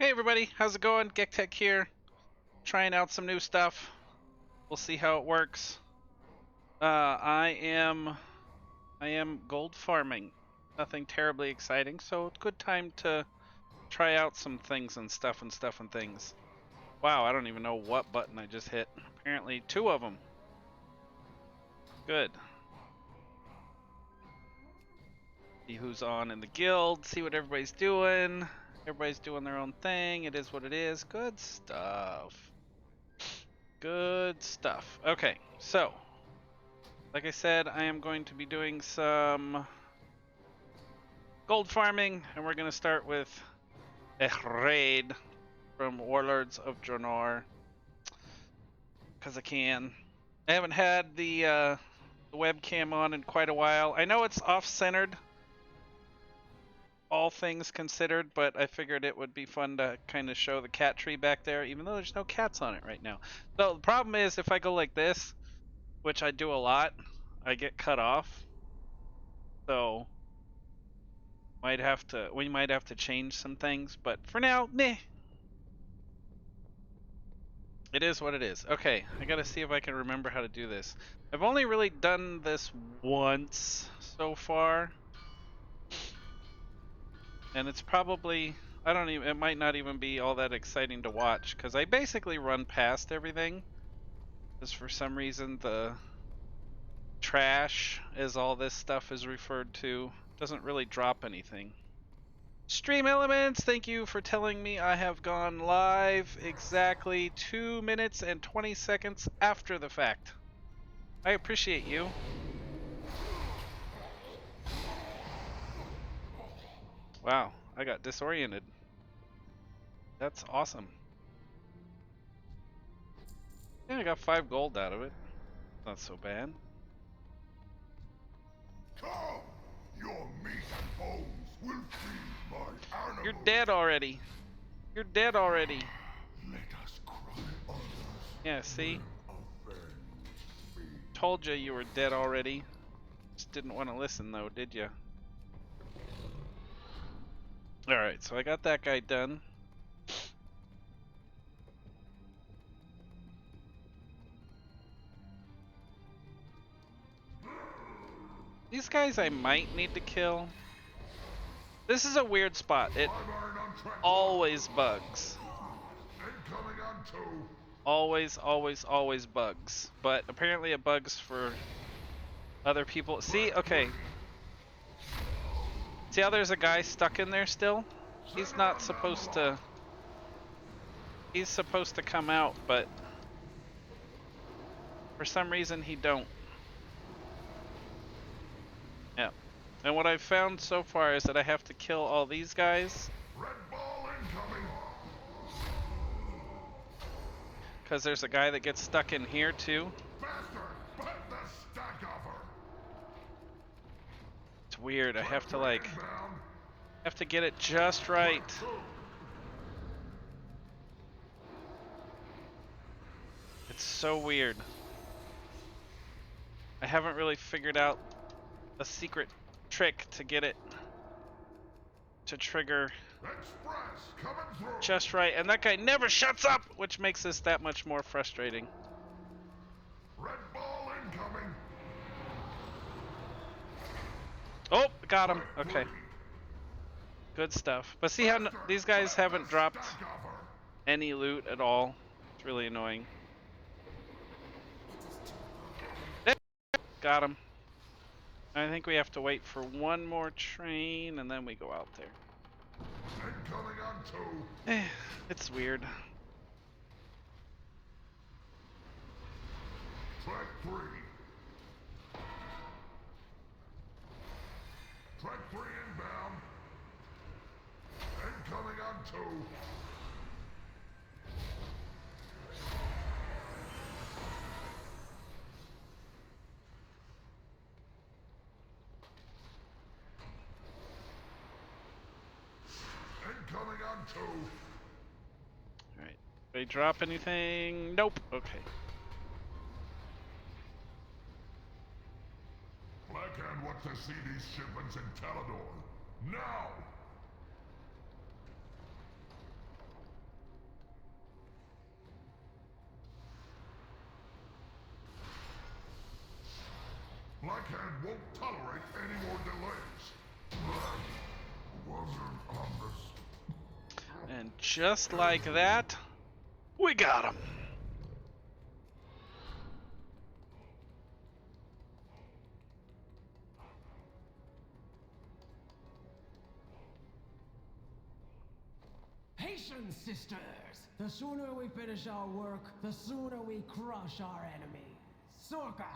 Hey everybody, how's it going? Gektek here, trying out some new stuff. We'll see how it works. I am gold farming. Nothing terribly exciting, so good time to try out some things and stuff and stuff and things. Wow, I don't even know what button I just hit. Apparently two of them. Good. See who's on in the guild, see what everybody's doing. Everybody's doing their own thing. It is what it is. Good stuff. Good stuff. Okay, so like I said, I am going to be doing some gold farming, and we're going to start with a raid from Warlords of Draenor, because I can. I haven't had the webcam on in quite a while. I know it's off-centered, all things considered, but I figured it would be fun to kind of show the cat tree back there, even though there's no cats on it right now. So the problem is, if I go like this, which I do a lot, I get cut off. So we might have to change some things, but for now, meh. It is what it is. Okay, I gotta see if I can remember how to do this. I've only really done this once so far. And it's probably, it might not even be all that exciting to watch, because I basically run past everything. Because for some reason the trash, as all this stuff is referred to, doesn't really drop anything. Stream Elements, thank you for telling me I have gone live exactly 2 minutes and 20 seconds after the fact. I appreciate you. Wow, I got disoriented. That's awesome. Yeah, I got 5 gold out of it. Not so bad. Come! Your meat and bones will feed my animals. You're dead already. You're dead already. Let us cry others. Yeah, see? Avenge me. Told you were dead already. Just didn't want to listen though, did you? Alright, so I got that guy done. These guys I might need to kill. This is a weird spot. It always bugs. Incoming on 2. Always bugs. But apparently it bugs for other people. See, okay. See how there's a guy stuck in there still? He's not supposed to... He's supposed to come out, but... For some reason he don't. Yeah. And what I've found so far is that I have to kill all these guys. Red ball incoming. Because there's a guy that gets stuck in here too. Bastard, put the stack of her. It's weird. I have to like... Inbound. have to get it just right. It's so weird. I haven't really figured out a secret trick to get it to trigger Express coming through. just right, and that guy never shuts up, which makes this that much more frustrating. Red ball incoming. Oh, got him. Okay. Good stuff. But see how these guys haven't dropped any loot at all. It's really annoying. There. Got him. I think we have to wait for one more train and then we go out there. Incoming on 2. It's weird. Track 3. Track 3 inbound. Incoming on 2. Incoming on 2. Alright. They drop anything? Nope. Okay. Blackhand wants to see these shipments in Talador. Now! and won't tolerate any more delays. Wasn't on this. And just like that, we got him. Patience, sisters! The sooner we finish our work, the sooner we crush our enemies. Sorka,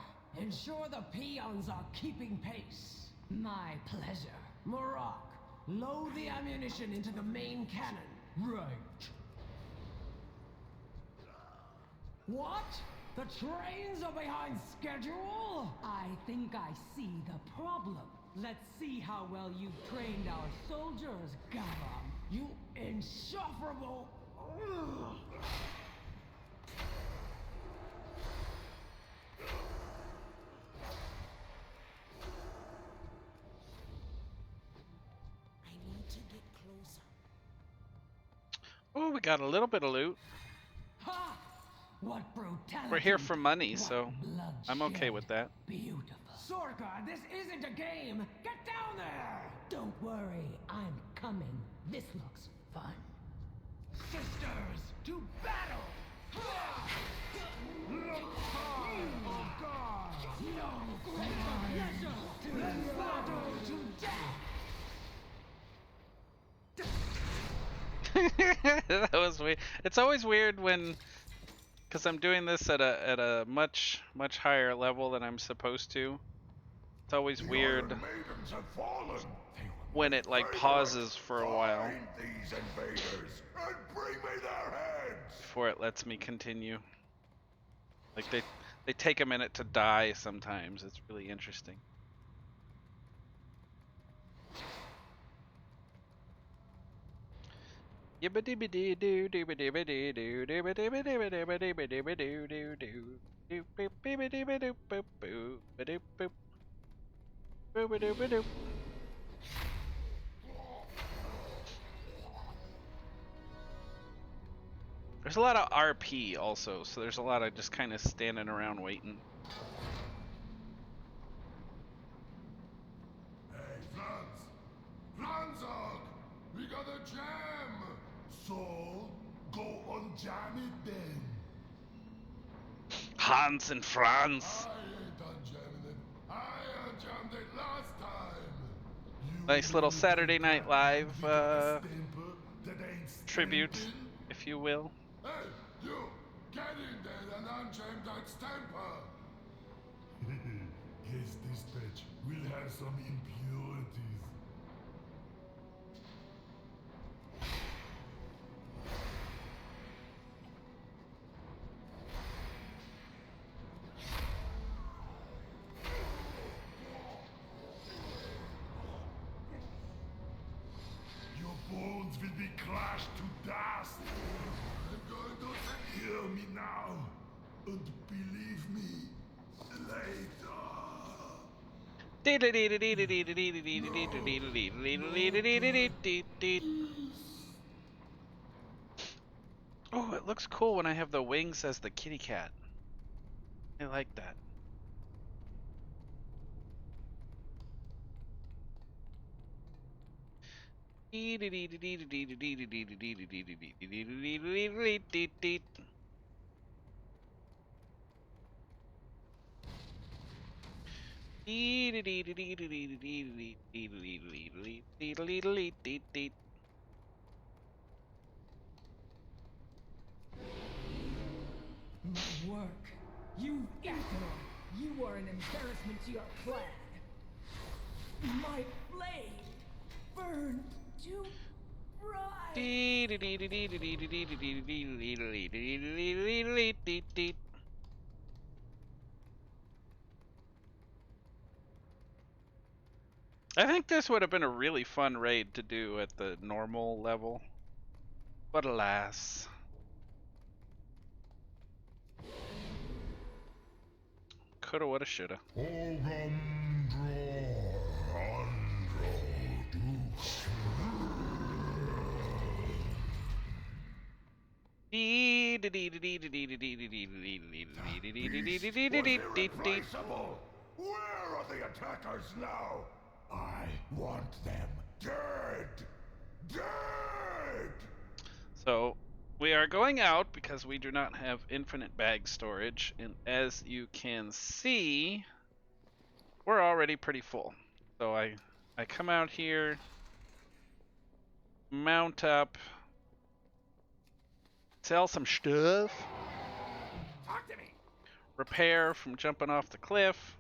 ensure the peons are keeping pace. My pleasure. Marak, load the ammunition into the main cannon. Right. What? The trains are behind schedule? I think I see the problem. Let's see how well you've trained our soldiers, Gavam. You insufferable... Ugh. I need to get closer. Oh, we got a little bit of loot. Ha! What brutality! We're here for money, What so I'm okay bloodshed. with that. Beautiful. Sorka, this isn't a game! Get down there! Don't worry, I'm coming. This looks fun. Sisters, to battle! Look hard, oh God! No greater pleasure than battle to death! That was weird. It's always weird when, because I'm doing this at a much higher level than I'm supposed to. It's always The weird Iron Maidens have fallen. when it like Traitor, pauses for a while find these invaders and bring me their heads. before it lets me continue. Like they take a minute to die sometimes. It's really interesting. There's a lot of RP also, so there's a lot of just kind of standing around waiting. Hey, Franzog, we got a jam. So, go unjam it then. Hans and Franz. I ain't done jamming it. I unjammed it last time. You Nice little know Saturday the Night guy Live with the stamper that ain't tribute, stamping? if you will. Hey, you! Get in there and unjam that stamper! Guess this batch will have some impurities. Your bones will be crushed to dust. I'm going to hear me now, and believe me later. Oh, it looks cool when I have the wings as the kitty cat. I like that. My work. You ignorant. You are an embarrassment to your clan. My blade burned too bright. I think this would have been a really fun raid to do at the normal level. But alas. Coulda, woulda, shoulda. Irreplaceable. Where are the attackers now? I want them dead! Dead! So we are going out because we do not have infinite bag storage, and as you can see, we're already pretty full. So I come out here, mount up, sell some stuff, Talk to me! repair from jumping off the cliff.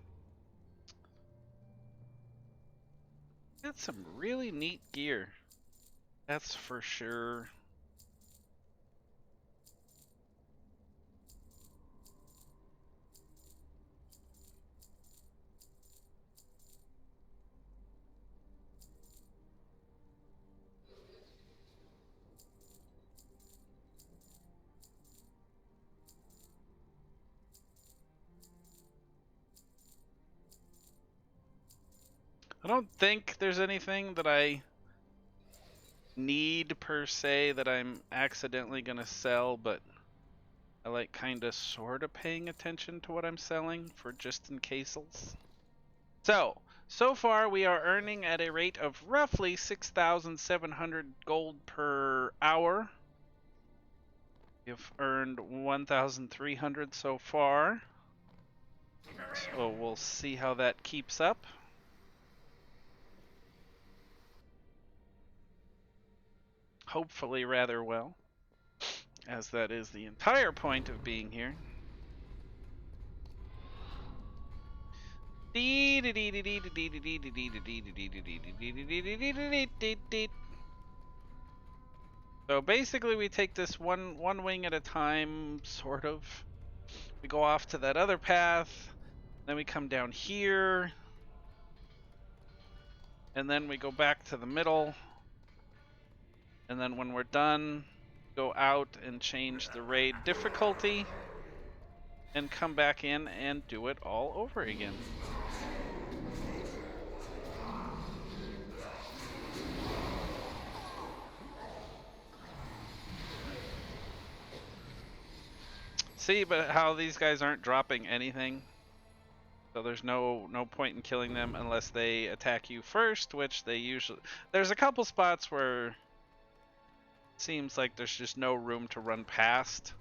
Got some really neat gear, that's for sure. I don't think there's anything that I need per se that I'm accidentally gonna sell, but I like kinda sorta paying attention to what I'm selling for just in cases. So far we are earning at a rate of roughly 6,700 gold per hour. We've earned 1,300 so far. So we'll see how that keeps up. Hopefully rather well, as that is the entire point of being here. So basically we take this one wing at a time, sort of. We go off to that other path, then we come down here, and then we go back to the middle, and then when we're done, go out and change the raid difficulty, and come back in and do it all over again. See, but how these guys aren't dropping anything. So there's no point in killing them unless they attack you first, which they usually... There's a couple spots where it seems like there's just no room to run past.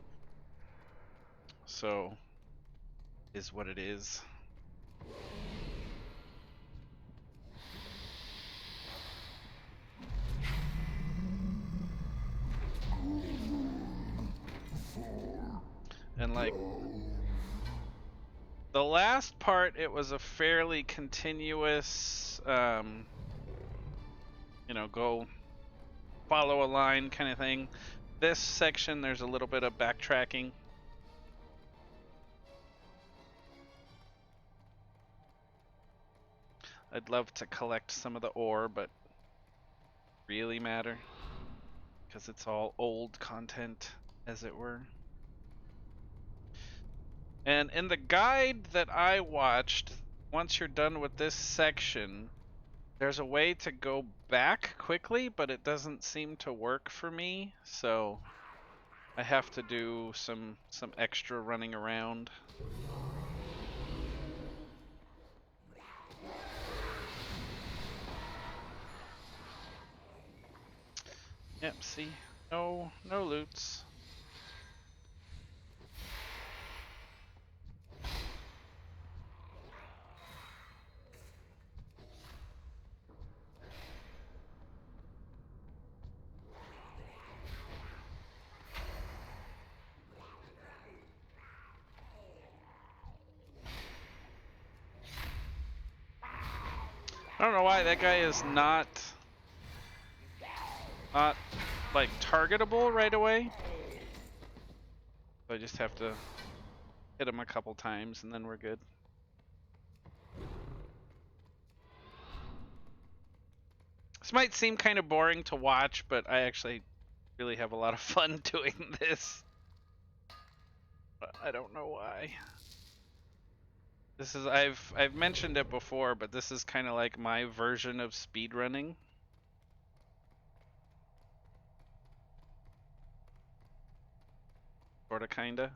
So, is what it is. And like... The last part, it was a fairly continuous, you know, go follow a line kind of thing. This section, there's a little bit of backtracking. I'd love to collect some of the ore, but really matter because it's all old content, as it were. And in the guide that I watched, once you're done with this section, there's a way to go back quickly, but it doesn't seem to work for me, so I have to do some extra running around. Yep, see? No loots. I don't know why that guy is not like targetable right away. So I just have to hit him a couple times and then we're good. This might seem kind of boring to watch, but I actually really have a lot of fun doing this. But I don't know why. This is I've mentioned it before, but this is kind of like my version of speedrunning. Sorta kinda.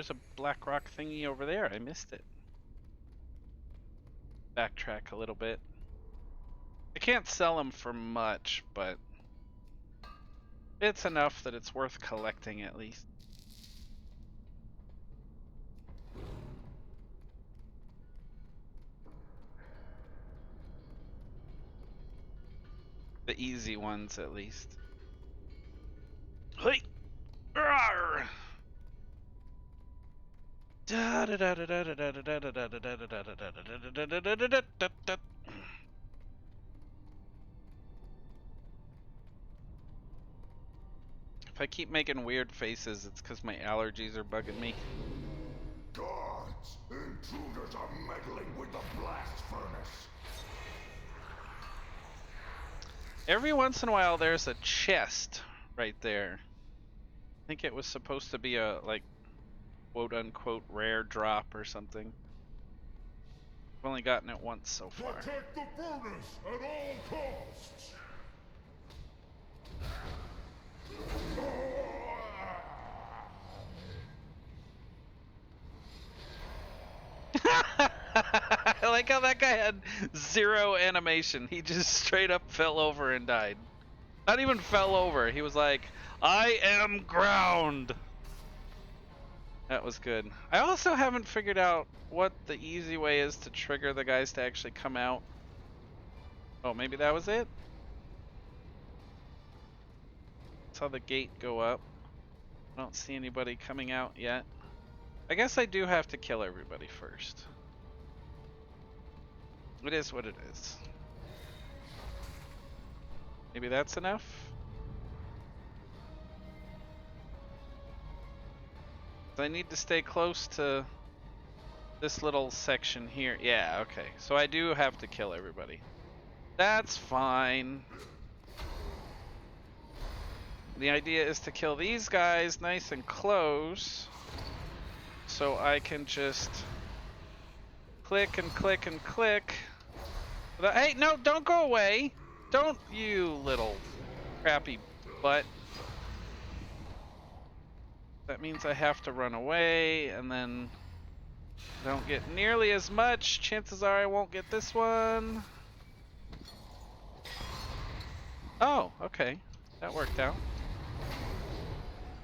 there's a black rock thingy over there. I missed it. Backtrack a little bit. I can't sell them for much, but it's enough that it's worth collecting at least. The easy ones, at least. Hey! Rawr! If I keep making weird faces, it's because my allergies are bugging me. Guards! Intruders are meddling with the blast furnace! Every once in a while, there's a chest right there. I think it was supposed to be a, like, quote-unquote rare drop or something. I've only gotten it once so far. Protect the furnace at all costs! I like how that guy had zero animation. He just straight up fell over and died. Not even fell over. He was like, I am ground. That was good. I also haven't figured out what the easy way is to trigger the guys to actually come out. Oh, maybe that was it? Saw the gate go up. I don't see anybody coming out yet. I guess I do have to kill everybody first. It is what it is. Maybe that's enough? I need to stay close to this little section here. Yeah, okay. So I do have to kill everybody. That's fine. The idea is to kill these guys nice and close, so I can just click and click and click. Hey, no, don't go away. Don't, you little crappy butt. That means I have to run away, and then I don't get nearly as much. Chances are I won't get this one. Oh, okay. That worked out.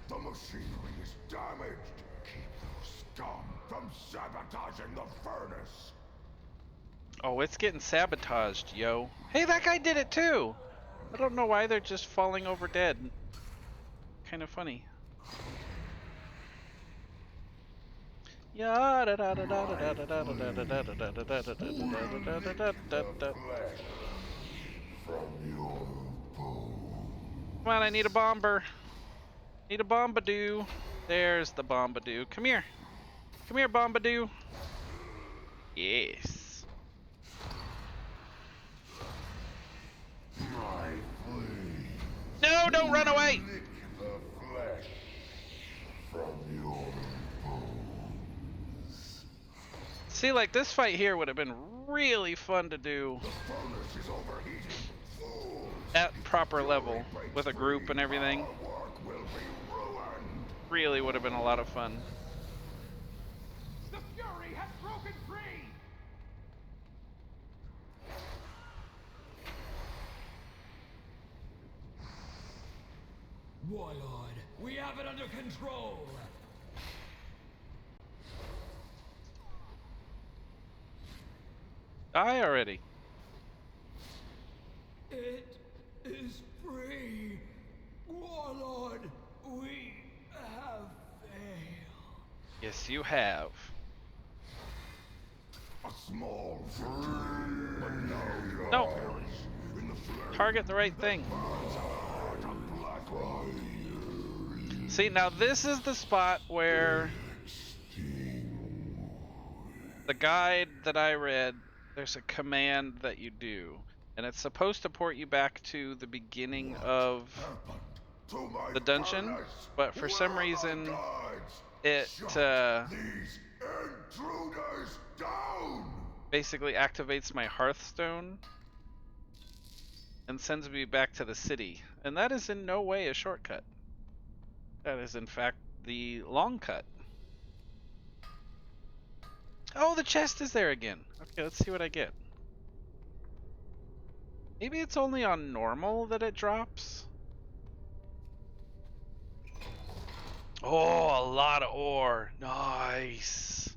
The machinery is damaged. Keep those scum from sabotaging the furnace. Oh, it's getting sabotaged, yo. Hey, that guy did it too! I don't know why they're just falling over dead. Kind of funny. Yeah, da da da da da da da da da da da da da da da da da da da. Come on, I need a bomber. Need a bombadoo. There's the bombadoo. Come here. Come here, bombadoo. Yes. No, don't run away. See, like this fight here would have been really fun to do at proper level with a group and everything. Really would have been a lot of fun. The fury has broken free. Warlord, we have it under control. Die already. It is free. Warlord, we have failed. Yes, you have. A small victory, but now you're No. in the flesh. Target the right thing. See, now this is the spot where the guide that I read, there's a command that you do, and it's supposed to port you back to the beginning of the dungeon, but for some reason it These intruders down. basically activates my Hearthstone and sends me back to the city, and that is in no way a shortcut. That is in fact the long cut. Oh, the chest is there again. Okay, let's see what I get. Maybe it's only on normal that it drops? Oh, a lot of ore. Nice.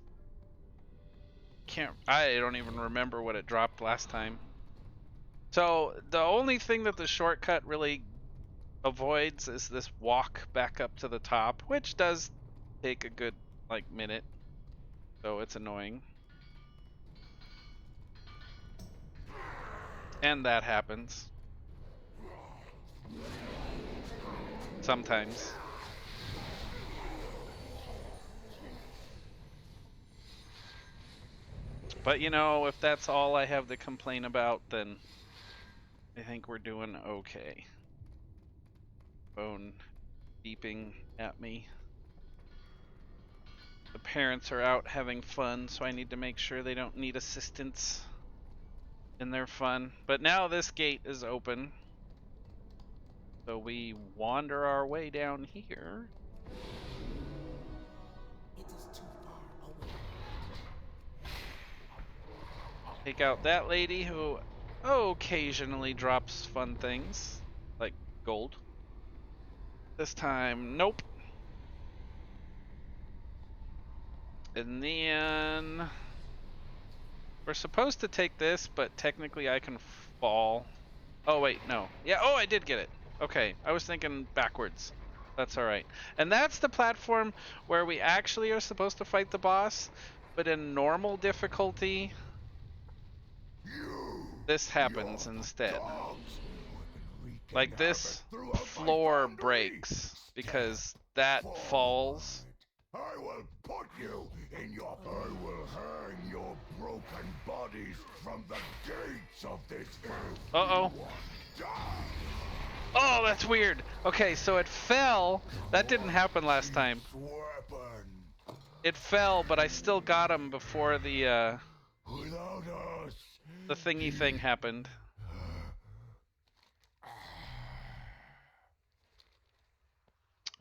I don't even remember what it dropped last time. So the only thing that the shortcut really avoids is this walk back up to the top, which does take a good like minute. So it's annoying. And that happens. Sometimes. But you know, if that's all I have to complain about, then I think we're doing okay. Phone beeping at me. The parents are out having fun, so I need to make sure they don't need assistance in their fun. But now this gate is open. So we wander our way down here. It is too far away. Take out that lady who occasionally drops fun things, like gold. This time, nope. And then we're supposed to take this, but technically I can fall. Oh wait, no. Yeah, oh, I did get it. Okay, I was thinking backwards. That's alright. And that's the platform where we actually are supposed to fight the boss, but in normal difficulty, this happens instead. Like this floor breaks because that falls. I will put you in your. I will hang your broken bodies from the gates of this earth. Uh-oh. Oh, that's weird. Okay, so it fell. That didn't happen last time. It fell, but I still got him before the Without us, thingy thing happened.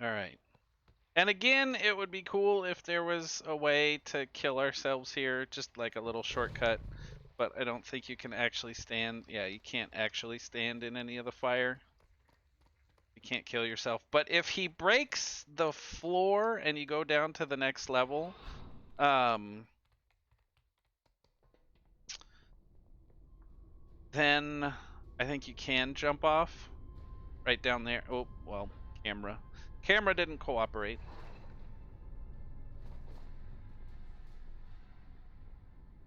All right. And again, it would be cool if there was a way to kill ourselves here, just like a little shortcut. But I don't think you can actually stand. Yeah, you can't actually stand in any of the fire. You can't kill yourself. But if he breaks the floor and you go down to the next level, then I think you can jump off right down there. Oh, well, camera. Camera didn't cooperate.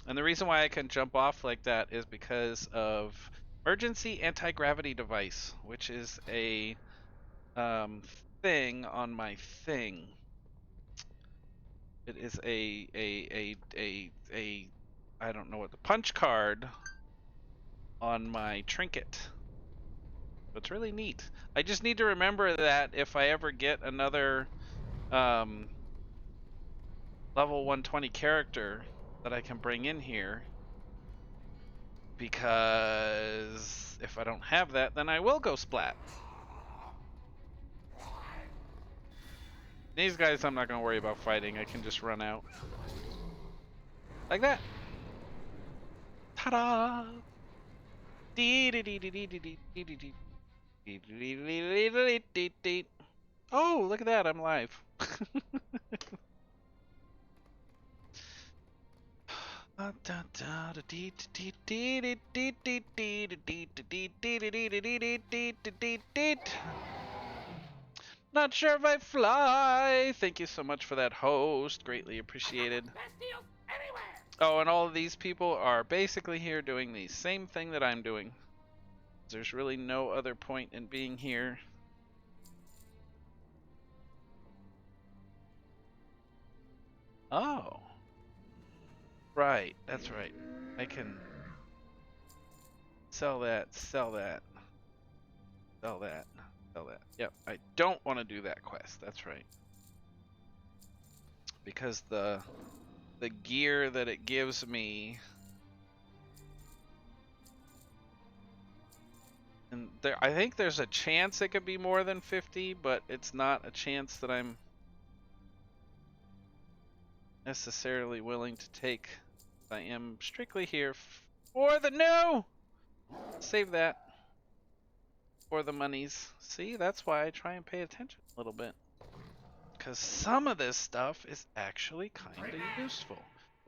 And the reason why I can jump off like that is because of emergency anti-gravity device, which is a thing on my thing. It is a I don't know what the punch card on my trinket. It's really neat. I just need to remember that if I ever get another level 120 character that I can bring in here, because if I don't have that, then I will go splat. These guys I'm not going to worry about fighting. I can just run out. Like that. Ta-da! Oh, look at that. I'm live. Not sure if I fly. Thank you so much for that host. Greatly appreciated. Oh, and all of these people are basically here doing the same thing that I'm doing. There's really no other point in being here. Oh. Right, that's right. I can sell that, sell that, sell that, sell that. Yep, I don't want to do that quest. That's right. Because the gear that it gives me, and there, I think there's a chance it could be more than 50, but it's not a chance that I'm necessarily willing to take. I am strictly here for the no. Save that for the monies. See, that's why I try and pay attention a little bit, because some of this stuff is actually kind of useful.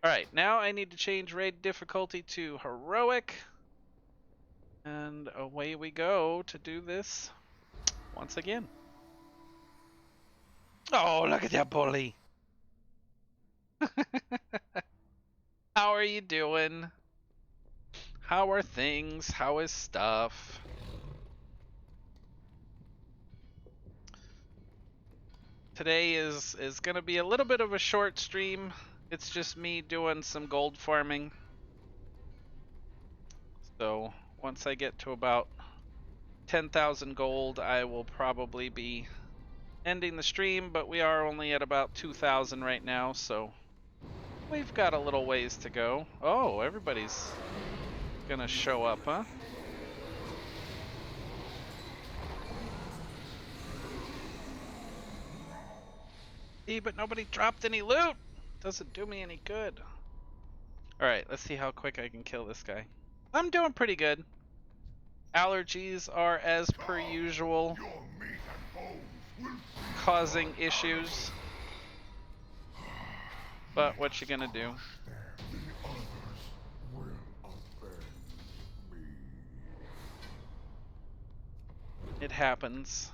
All right, now I need to change raid difficulty to heroic, and away we go to do this once again. Oh, look at that bully. How are you doing? How are things? How is stuff? Today is going to be a little bit of a short stream. It's just me doing some gold farming. So once I get to about 10,000 gold, I will probably be ending the stream, but we are only at about 2,000 right now, so we've got a little ways to go. Oh, everybody's gonna show up, huh? But nobody dropped any loot. Doesn't do me any good. Alright, let's see how quick I can kill this guy. I'm doing pretty good. Allergies are, as per usual, causing issues. But what you gonna do? It happens.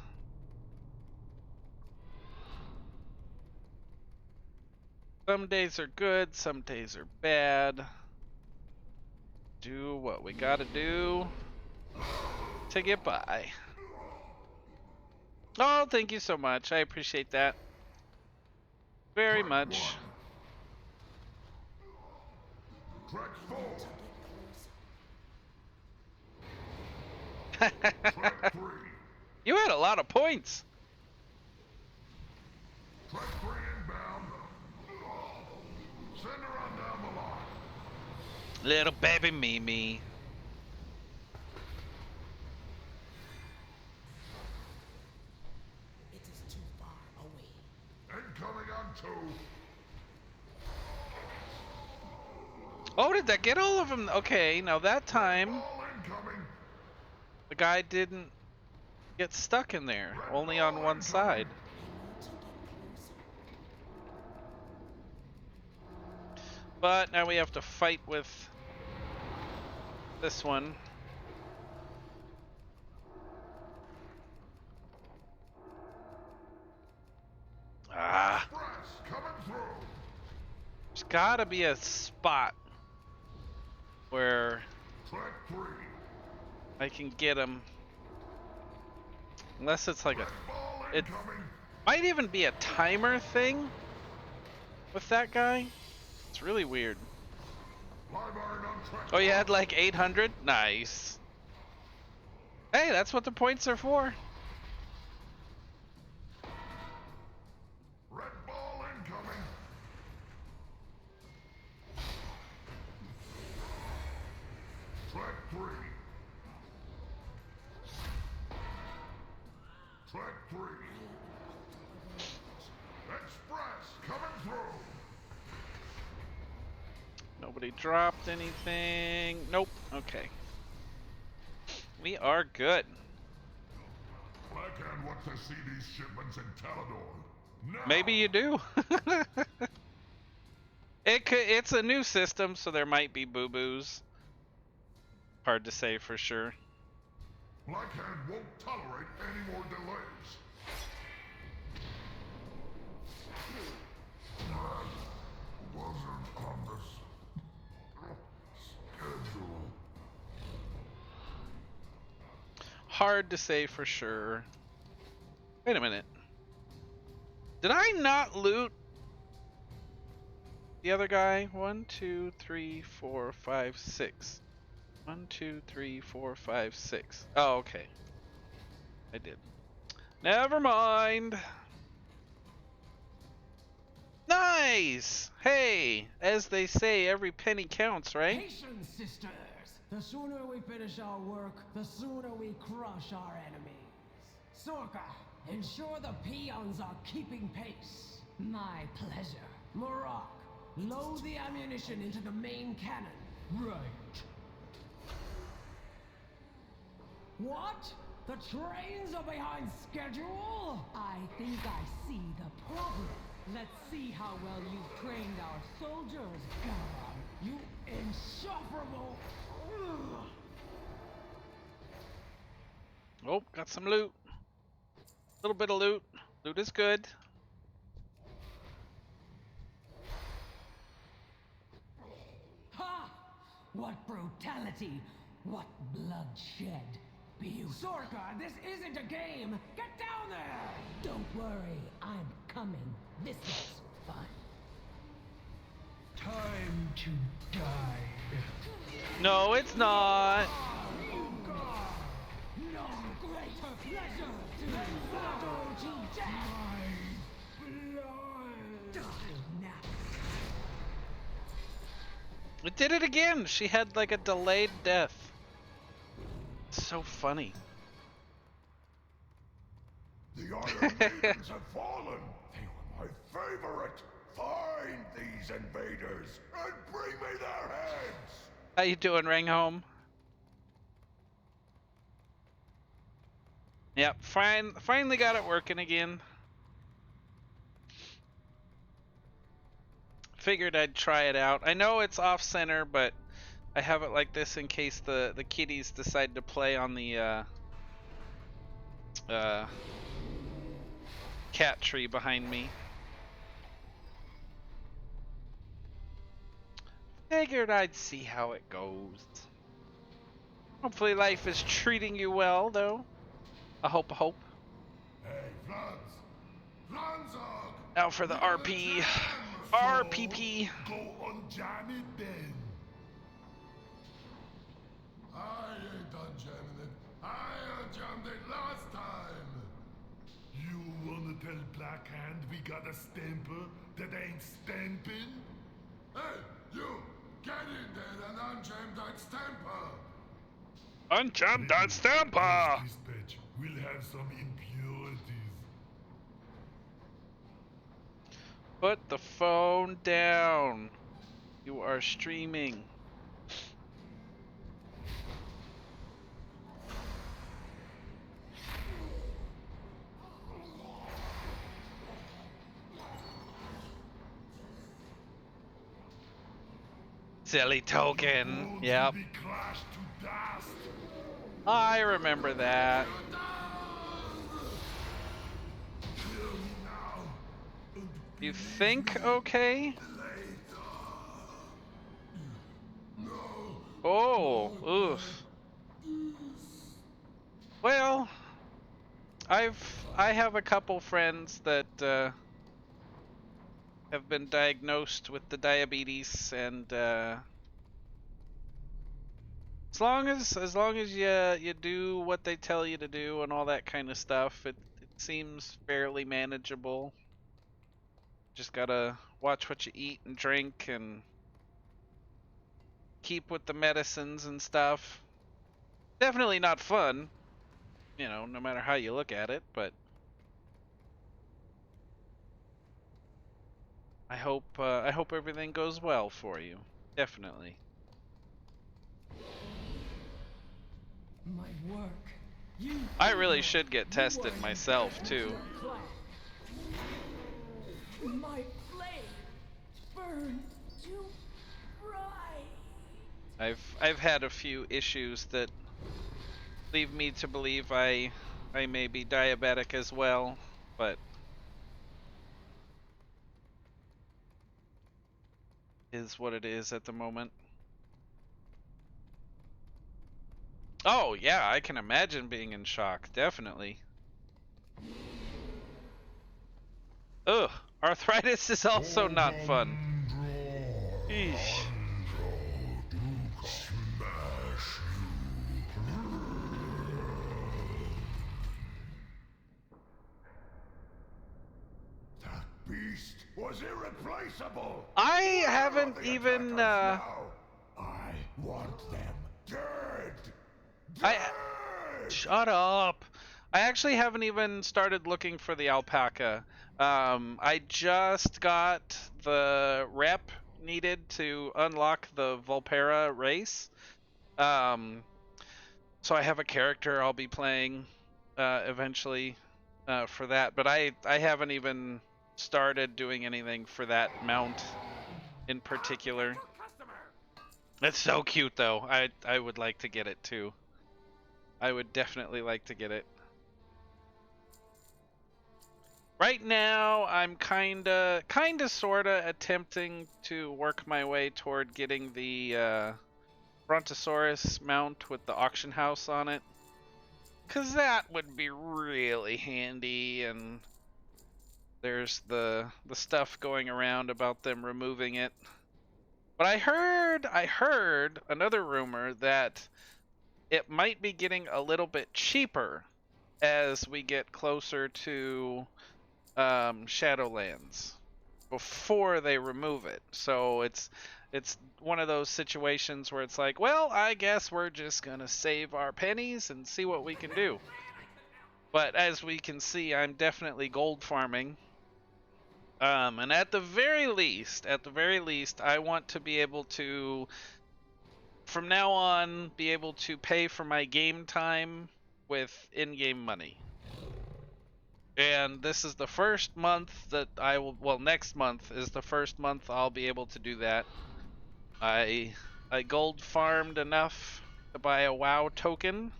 Some days are good, some days are bad. Do what we gotta do to get by. Oh, thank you so much. I appreciate that very much. You had a lot of points. Little baby Mimi. It is too far away. Incoming on 2. Oh, did that get all of them? Okay, now that time All incoming. the guy didn't get stuck in there, only on one side. But now we have to fight with this one. Ah. There's gotta be a spot where I can get him. Unless it's like it might even be a timer thing with that guy. It's really weird. Oh, you had like 800? Nice. Hey, that's what the points are for. Red ball incoming. Track 3. Track 3. Express coming through. Nobody dropped anything. Nope. Okay. We are good. Blackhand wants to see these shipments in Talador. Now. Maybe you do. It's a new system, so there might be boo-boos. Hard to say for sure. Blackhand won't tolerate any more delays. That wasn't on the schedule. Hard to say for sure. Wait a minute. Did I not loot the other guy? 1, 2, 3, 4, 5, 6. 1, 2, 3, 4, 5, 6. Oh, okay. I did. Never mind. Nice! Hey, as they say, every penny counts, right? Patience, sisters! The sooner we finish our work, the sooner we crush our enemies. Sorka, ensure the peons are keeping pace. My pleasure. Marak, Load the ammunition into the main cannon. Right. What? The trains are behind schedule? I think I see the problem. Let's see how well you've trained our soldiers, God. You insufferable! Ugh. Oh, got some loot. A little bit of loot. Loot is good. Ha! What brutality! What bloodshed! Sorka, this isn't a game! Get down there! Don't worry, I'm coming. This is fun. Time to die. No, it's not. No greater pleasure than battle to death! My blood! Die now. It did it again. She had like a delayed death. It's so funny. The Iron Maidens have fallen. They were my favorite. Find these invaders and bring me their heads. How you doing, Ringhome? Yep, finally got it working again. Figured I'd try it out. I know it's off center, but I have it like this in case the kitties decide to play on the cat tree behind me. Figured I'd see how it goes. Hopefully life is treating you well, though. I hope. Hey, Franz. Franzog. Now for the RP. RPP. Go unjam it then. I ain't unjamming it. I unjammed it last time. You wanna tell Blackhand we got a stamper that ain't stamping? Hey, you! Get in there and unjam that stamper! Unjam that stamper! Dispatch, we'll have some impurities. Put the phone down. You are streaming. Silly token. Yep. Be crashed to dust. I remember that. Kill me now. And You think okay? no. Oh, oof. Well, I have a couple friends that have been diagnosed with the diabetes, and as long as you do what they tell you to do and all that kind of stuff, it seems fairly manageable. Just gotta watch what you eat and drink and keep with the medicines and stuff. Definitely not fun, you know, no matter how you look at it, but I hope everything goes well for you. Definitely. My work. You I really should get tested myself too. My flame burns too bright. I've had a few issues that leave me to believe I may be diabetic as well, but is what it is at the moment. Oh yeah, I can imagine being in shock, definitely. Ugh, arthritis is also not fun. Eesh. That beast was irreplaceable. I haven't even I want them dead. I Dead! shut up. I actually haven't even started looking for the alpaca. I just got the rep needed to unlock the Volpera race. So I have a character I'll be playing eventually for that, but I haven't even started doing anything for that mount in particular. It's so cute though. I would like to get it too. I would definitely like to get it. Right now, I'm kinda sorta attempting to work my way toward getting the Brontosaurus mount with the auction house on it. 'Cause that would be really handy, and there's the stuff going around about them removing it. But I heard another rumor that it might be getting a little bit cheaper as we get closer to Shadowlands before they remove it. So it's one of those situations where it's like, well, I guess we're just gonna save our pennies and see what we can do. But as we can see, I'm definitely gold farming. And at the very least, I want to be able to, from now on, be able to pay for my game time with in-game money. And this is the first month that I will, well, next month is the first month I'll be able to do that. I gold farmed enough to buy a WoW token,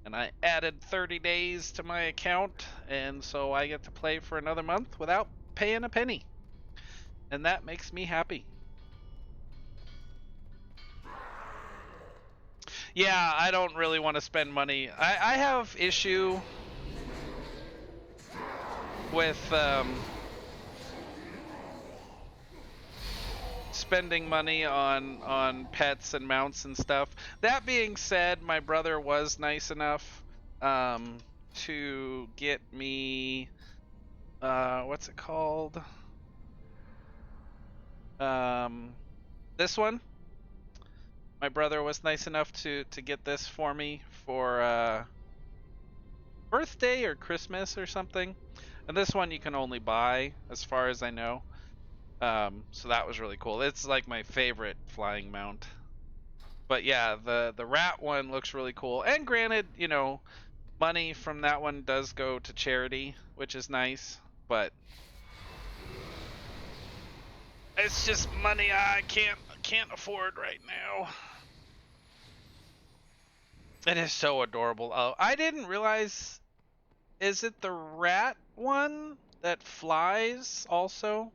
and I added 30 days to my account, and so I get to play for another month without paying a penny. And that makes me happy. Yeah, I don't really want to spend money. I have issue with spending money on pets and mounts and stuff. That being said, my brother was nice enough to get me what's it called? This one. My brother was nice enough to get this for me for birthday or Christmas or something. And this one you can only buy, as far as I know. So that was really cool. It's like my favorite flying mount. But yeah, the rat one looks really cool. And granted, you know, money from that one does go to charity, which is nice. But it's just money I can't afford right now. It is so adorable. Oh, I didn't realize. Is it the rat one that flies also?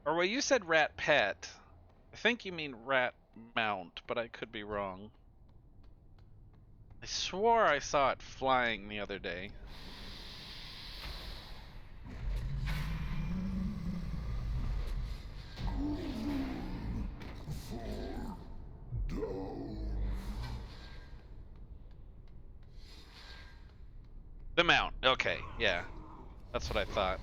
Or well, you said rat pet. I think you mean rat mount, but I could be wrong. I swore I saw it flying the other day. The mount. Okay, yeah. That's what I thought.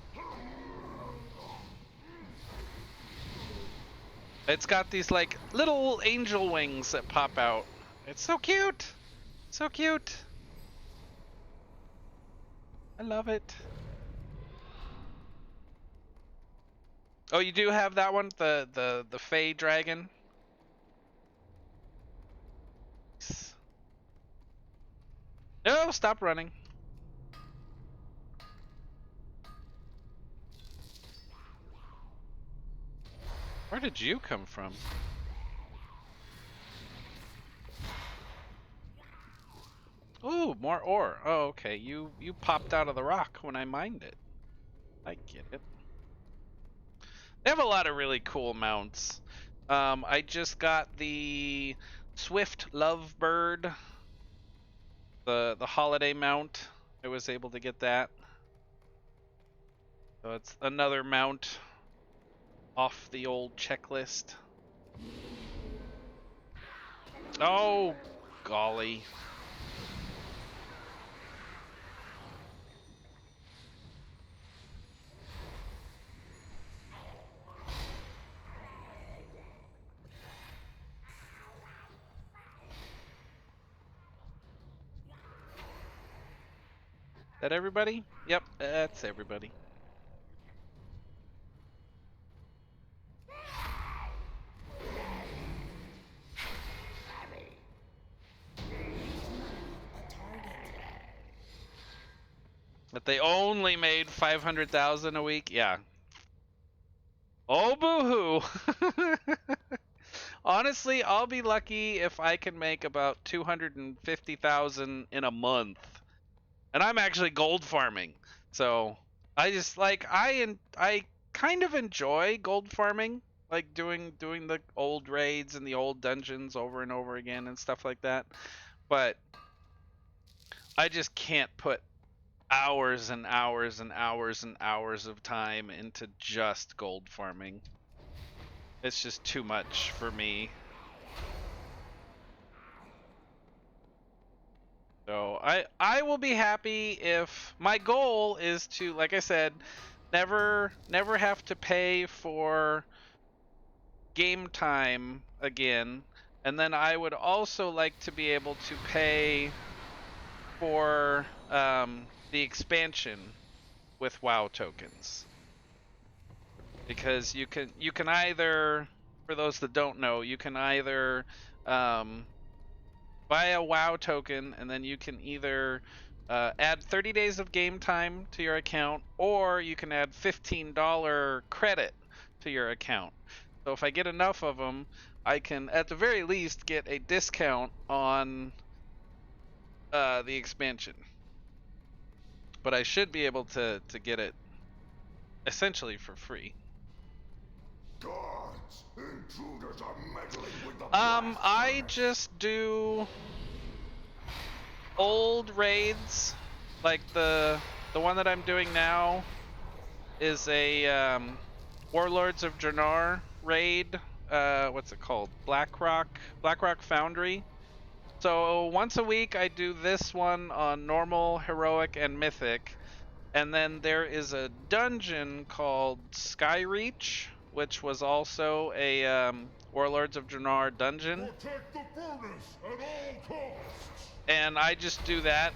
It's got these like little angel wings that pop out. It's so cute. So cute. I love it. Oh, you do have that one, the Fey dragon. No, stop running. Where did you come from? Ooh, more ore. Oh, okay. You popped out of the rock when I mined it. I get it. They have a lot of really cool mounts. I just got the Swift Lovebird, the holiday mount. I was able to get that. So it's another mount off the old checklist. Oh, golly. That everybody? Yep, that's everybody. That they only made 500,000 a week. Yeah. Oh, boo-hoo. Honestly, I'll be lucky if I can make about 250,000 in a month. And I'm actually gold farming. So, I just like I kind of enjoy gold farming, like doing the old raids and the old dungeons over and over again and stuff like that. But I just can't put hours and hours and hours and hours of time into just gold farming. It's just too much for me. So I will be happy if my goal is to, like I said, never have to pay for game time again. And then I would also like to be able to pay for the expansion with WoW tokens. Because you can either, for those that don't know, you can either buy a WoW token, and then you can either add 30 days of game time to your account, or you can add $15 credit to your account. So if I get enough of them, I can at the very least get a discount on the expansion. But I should be able to get it essentially for free. Guards! Intruders are meddling with the I just do old raids, like the one that I'm doing now is a Warlords of Draenor raid. What's it called? Blackrock Foundry. So once a week I do this one on normal, heroic, and mythic, and then there is a dungeon called Skyreach, which was also a Warlords of Draenor dungeon. Protect the furnace at all costs! And I just do that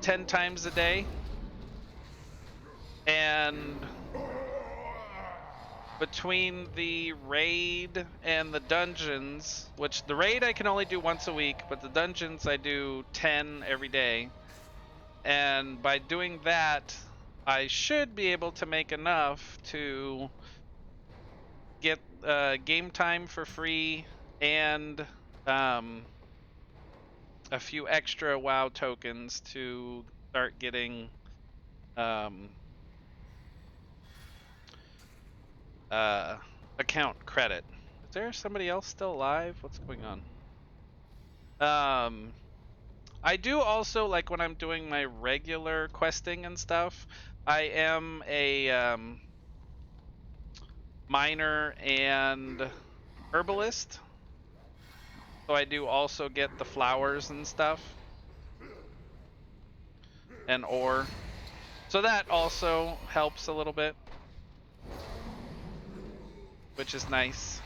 10 times a day. And between the raid and the dungeons, which the raid I can only do once a week, but the dungeons I do 10 every day. And by doing that, I should be able to make enough to get game time for free and a few extra WoW tokens to start getting account credit. Is there somebody else still alive? What's going on? I do also, like when I'm doing my regular questing and stuff, I am a miner and herbalist. So I do also get the flowers and stuff. And ore. So that also helps a little bit. Which is nice.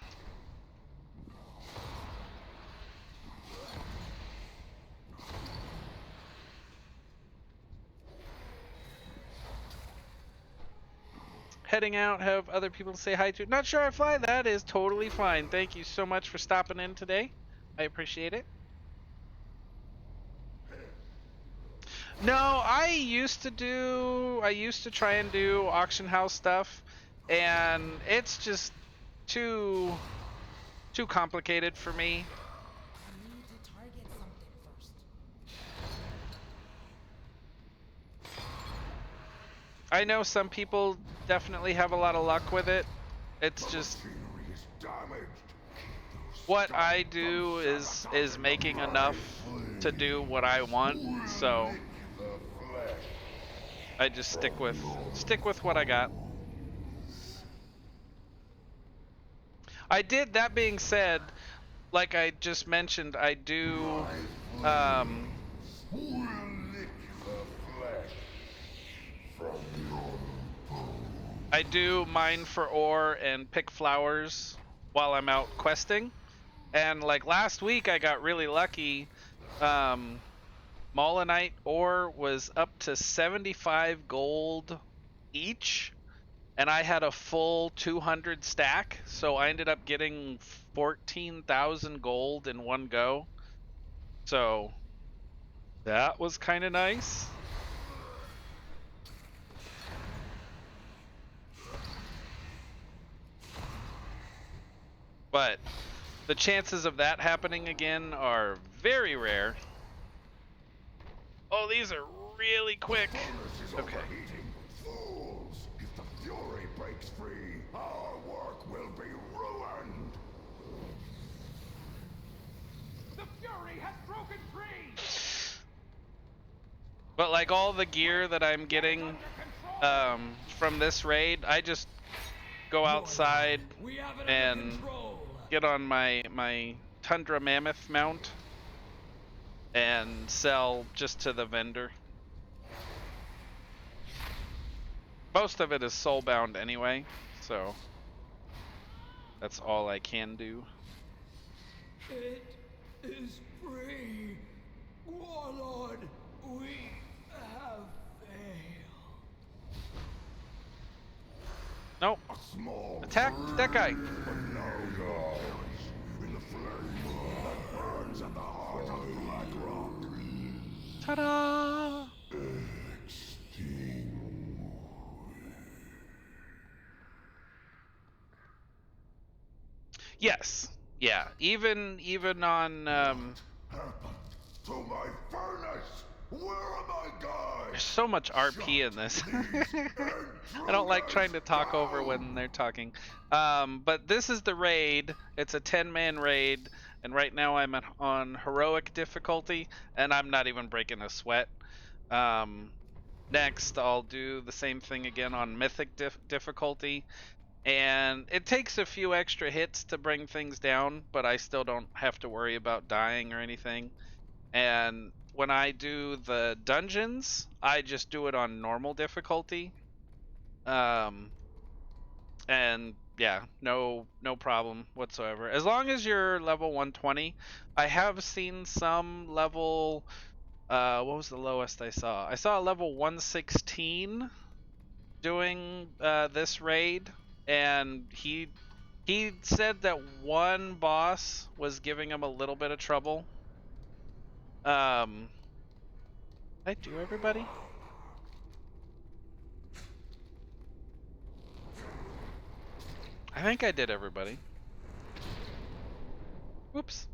Heading out, have other people to say hi to. Not sure I fly. That is totally fine. Thank you so much for stopping in today. I appreciate it. No, I used to try and do auction house stuff, and it's just too complicated for me. I know some people definitely have a lot of luck with it. It's just what I do is making enough to do what I want, so I just stick with what I got. I did, that being said, like I just mentioned, I do I do mine for ore and pick flowers while I'm out questing. And like last week I got really lucky. Molinite ore was up to 75 gold each, and I had a full 200 stack, so I ended up getting 14,000 gold in one go. So that was kind of nice. But the chances of that happening again are very rare. Oh, these are really quick. Furnace is Okay. overheating. Fools! If the fury breaks free, our work will be ruined. The fury has broken free. But like all the gear that I'm getting from this raid, I just go outside We have it under and control. get on my Tundra Mammoth mount and sell just to the vendor. Most of it is soulbound anyway, so that's all I can do. It is free. Warlord, we have failed. Nope. A small Attack that guy. but now yours. In the flame that burns at the heart of Blackrock. Ta-da! Yes. Yeah. Even on Happened to my furnace. Where are my guys? there's so much RP in this. I don't like trying to talk over when they're talking. But this is the raid. It's a 10-man raid, and right now I'm on heroic difficulty, and I'm not even breaking a sweat. Next, I'll do the same thing again on mythic difficulty, and it takes a few extra hits to bring things down, but I still don't have to worry about dying or anything. And when I do the dungeons, I just do it on normal difficulty. And yeah, no problem whatsoever. As long as you're level 120. I have seen some level what was the lowest I saw? I saw a level 116 doing this raid, and he said that one boss was giving him a little bit of trouble. Did I do everybody? I think I did everybody. Whoops.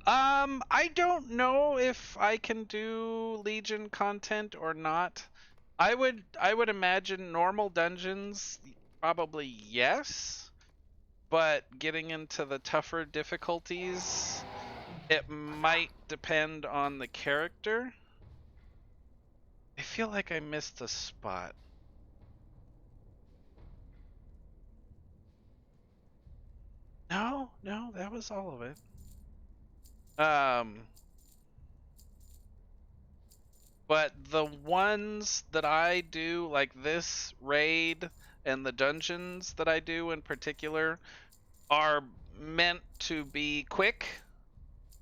I don't know if I can do Legion content or not. I would imagine normal dungeons, probably yes, but getting into the tougher difficulties, it might depend on the character. I feel like I missed a spot. No, that was all of it. But the ones that I do, like this raid and the dungeons that I do in particular, are meant to be quick.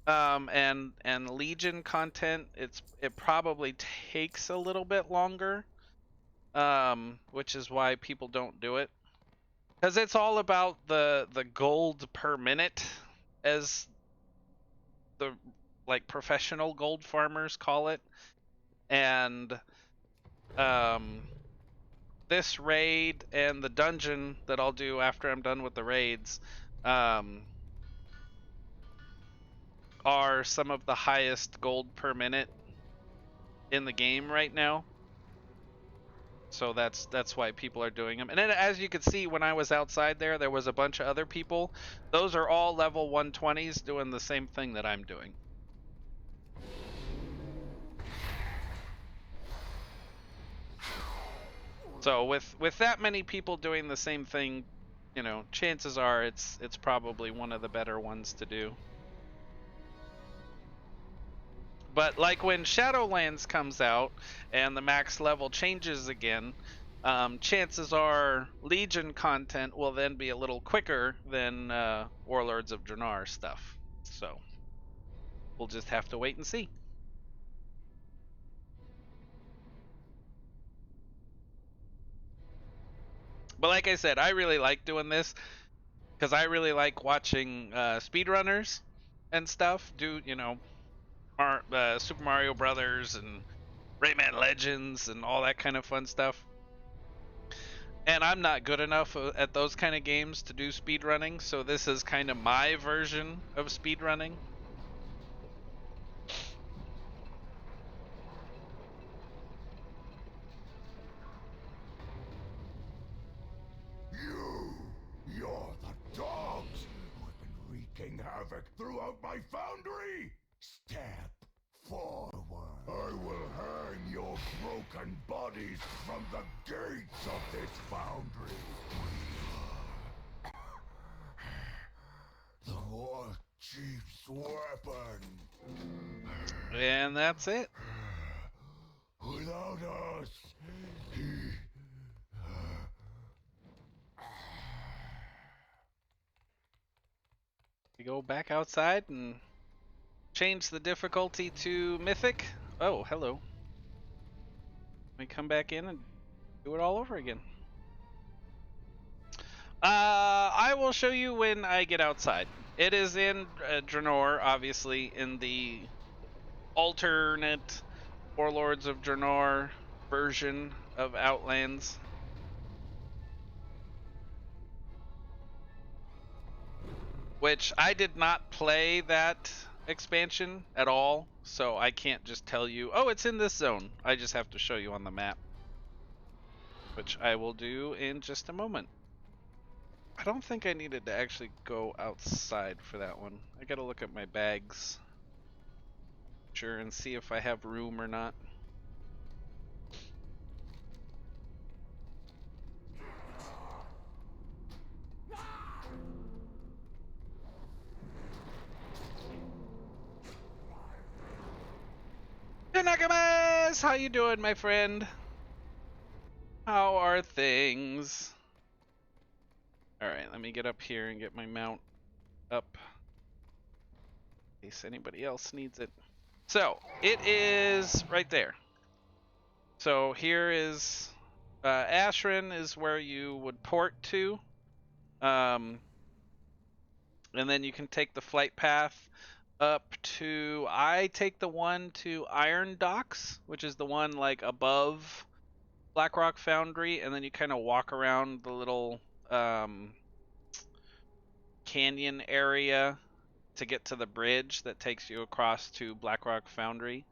And Legion content, it probably takes a little bit longer. Which is why people don't do it. Because it's all about the gold per minute, as the like professional gold farmers call it. And this raid and the dungeon that I'll do after I'm done with the raids are some of the highest gold per minute in the game right now. So that's why people are doing them. And then, as you could see, when I was outside there was a bunch of other people. Those are all level 120s doing the same thing that I'm doing. So with that many people doing the same thing, you know, chances are it's probably one of the better ones to do. But like when Shadowlands comes out and the max level changes again, chances are Legion content will then be a little quicker than Warlords of Draenor stuff. So we'll just have to wait and see. But like I said, I really like doing this because I really like watching speedrunners and stuff do, you know, Super Mario Brothers and Rayman Legends and all that kind of fun stuff. And I'm not good enough at those kind of games to do speedrunning, so this is kind of my version of speedrunning. You're the dogs who have been wreaking havoc throughout my foundry! Step forward. I will hang your broken bodies from the gates of this foundry. The War Chief's weapon. And that's it. Without us, he... We go back outside and change the difficulty to Mythic. Oh, hello. We come back in and do it all over again. I will show you when I get outside. It is in Draenor, obviously, in the alternate Warlords of Draenor version of Outlands. Which I did not play that expansion at all, so I can't just tell you, oh, it's in this zone. I just have to show you on the map, which I will do in just a moment. I don't think I needed to actually go outside for that one. I gotta look at my bags, sure, and see if I have room or not. Nakamas! How you doing, my friend? How are things? Alright, let me get up here and get my mount up in case anybody else needs it. So, it is right there. So here is Ashran is where you would port to. And then you can take the flight path up to, I take the one to Iron Docks, which is the one like above Blackrock Foundry, and then you kind of walk around the little canyon area to get to the bridge that takes you across to Blackrock Foundry.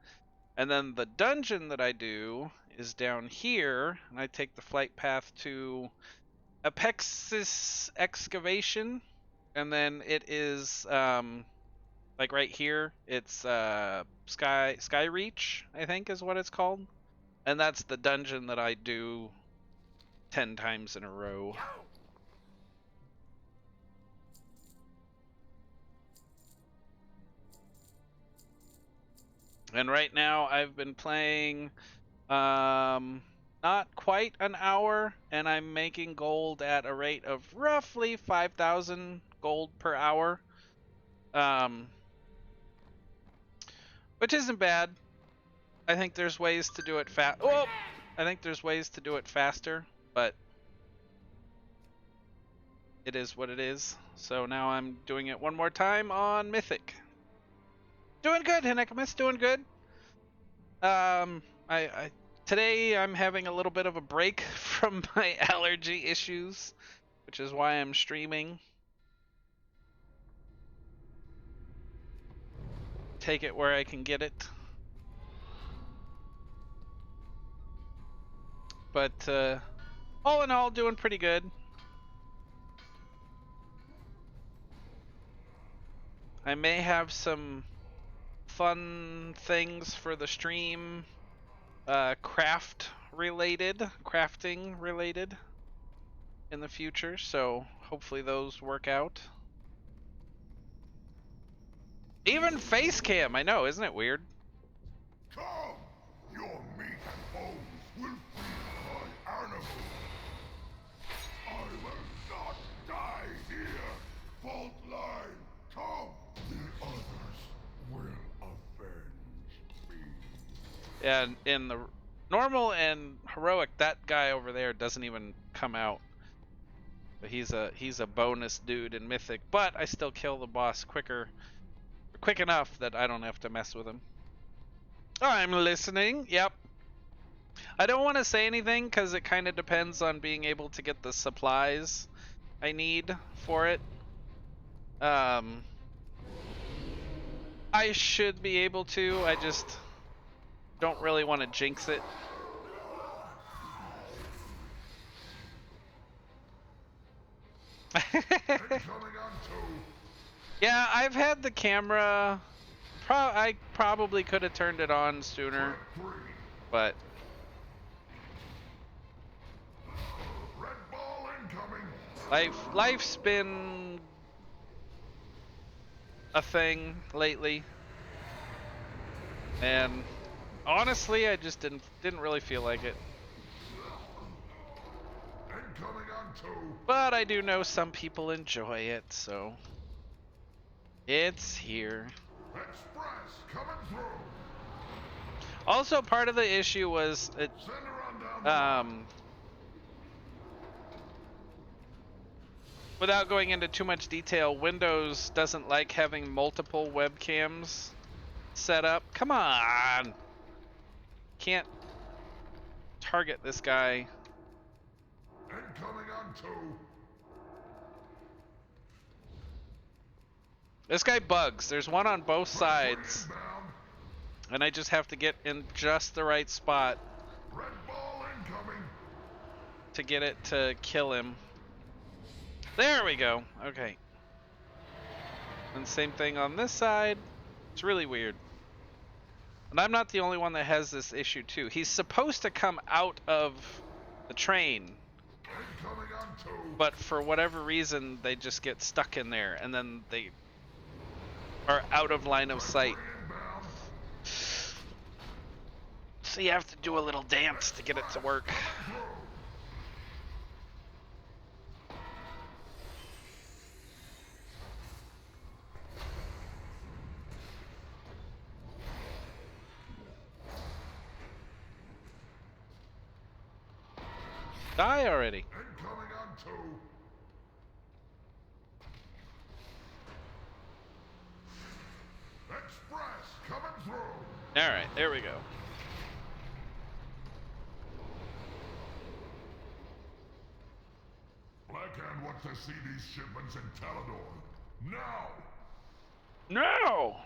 And then the dungeon that I do is down here, and I take the flight path to Apexis Excavation, and then it is like right here, it's Sky Reach, I think is what it's called. And that's the dungeon that I do 10 times in a row. And right now I've been playing not quite an hour, and I'm making gold at a rate of roughly 5,000 gold per hour. Which isn't bad. I think there's ways to do it I think there's ways to do it faster, but it is what it is. So now I'm doing it one more time on Mythic. Doing good, Hinekamus, doing good. Today I'm having a little bit of a break from my allergy issues, which is why I'm streaming. Take it where I can get it. But all in all, doing pretty good. I may have some fun things for the stream, crafting related in the future, so hopefully those work out. Even face cam, I know, isn't it weird? Come! Your meat and bones will feed my animals! I will not die here! Fault line, come! The others will avenge me. And in the normal and heroic, that guy over there doesn't even come out. But he's a bonus dude in Mythic, but I still kill the boss quick enough that I don't have to mess with him. I'm listening. Yep. I don't want to say anything because it kind of depends on being able to get the supplies I need for it. I should be able to. I just don't really want to jinx it. Yeah, I've had the camera. I probably could have turned it on sooner, but life's been a thing lately, and honestly, I just didn't really feel like it. But I do know some people enjoy it, so it's here. Express coming through. Also, part of the issue was it, without going into too much detail, Windows doesn't like having multiple webcams set up. Come on! Can't target this guy. Incoming on 2. This guy bugs. There's one on both sides. Inbound. And I just have to get in just the right spot Red ball incoming. to get it to kill him. There we go. Okay. And same thing on this side. It's really weird. And I'm not the only one that has this issue too. He's supposed to come out of the train, Incoming on 2. but for whatever reason they just get stuck in there and then they are out of line of sight. Inbound. So you have to do a little dance to get it to work. Die already. Incoming on 2. Express coming through. Alright, there we go. Blackhand wants to see these shipments in Talador. Now! No!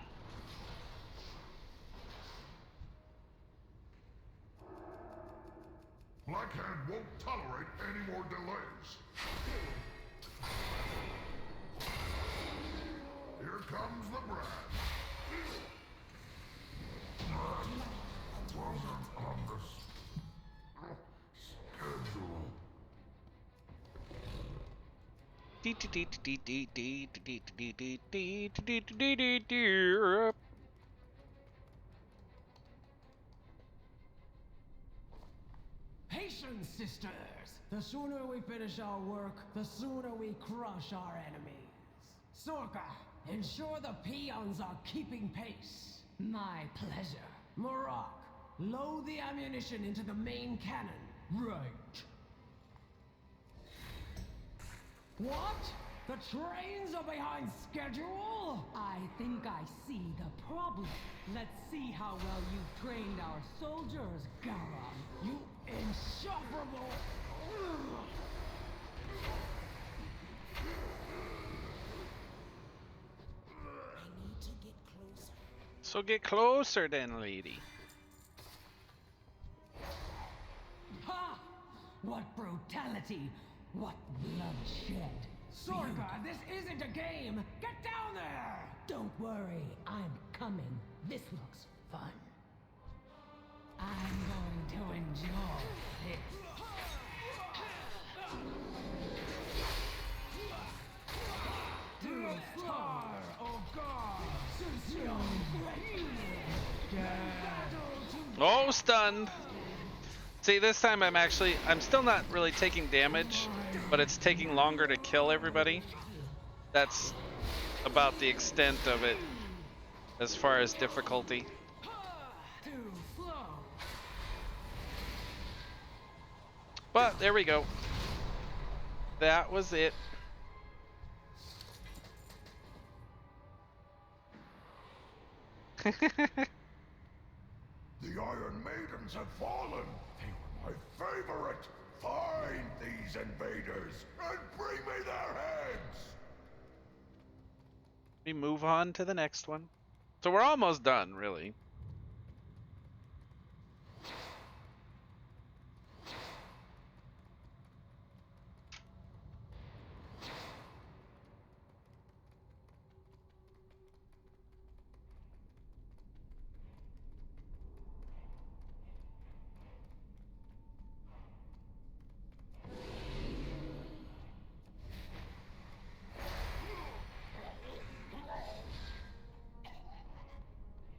Blackhand won't tolerate any more delays. Here comes the brand. Wasn't on the schedule. Patience, sisters! The sooner we finish our work, the sooner we crush our enemies. Sorka, ensure the peons are keeping pace. My pleasure. Marak, load the ammunition into the main cannon. Right. What? The trains are behind schedule? I think I see the problem. Let's see how well you've trained our soldiers, Garam. You insufferable! I need to get closer. So get closer then, lady. Ha! What brutality! What bloodshed! Sorka, this isn't a game! Get down there! Don't worry, I'm coming. This looks fun. I'm going to enjoy this. To far, oh God! Oh, stunned. See, this time I'm still not really taking damage, but it's taking longer to kill everybody. That's about the extent of it as far as difficulty. Too slow! But there we go. That was it. The Iron Maidens have fallen. I favor it. Find these invaders and bring me their heads. We move on to the next one. So we're almost done, really.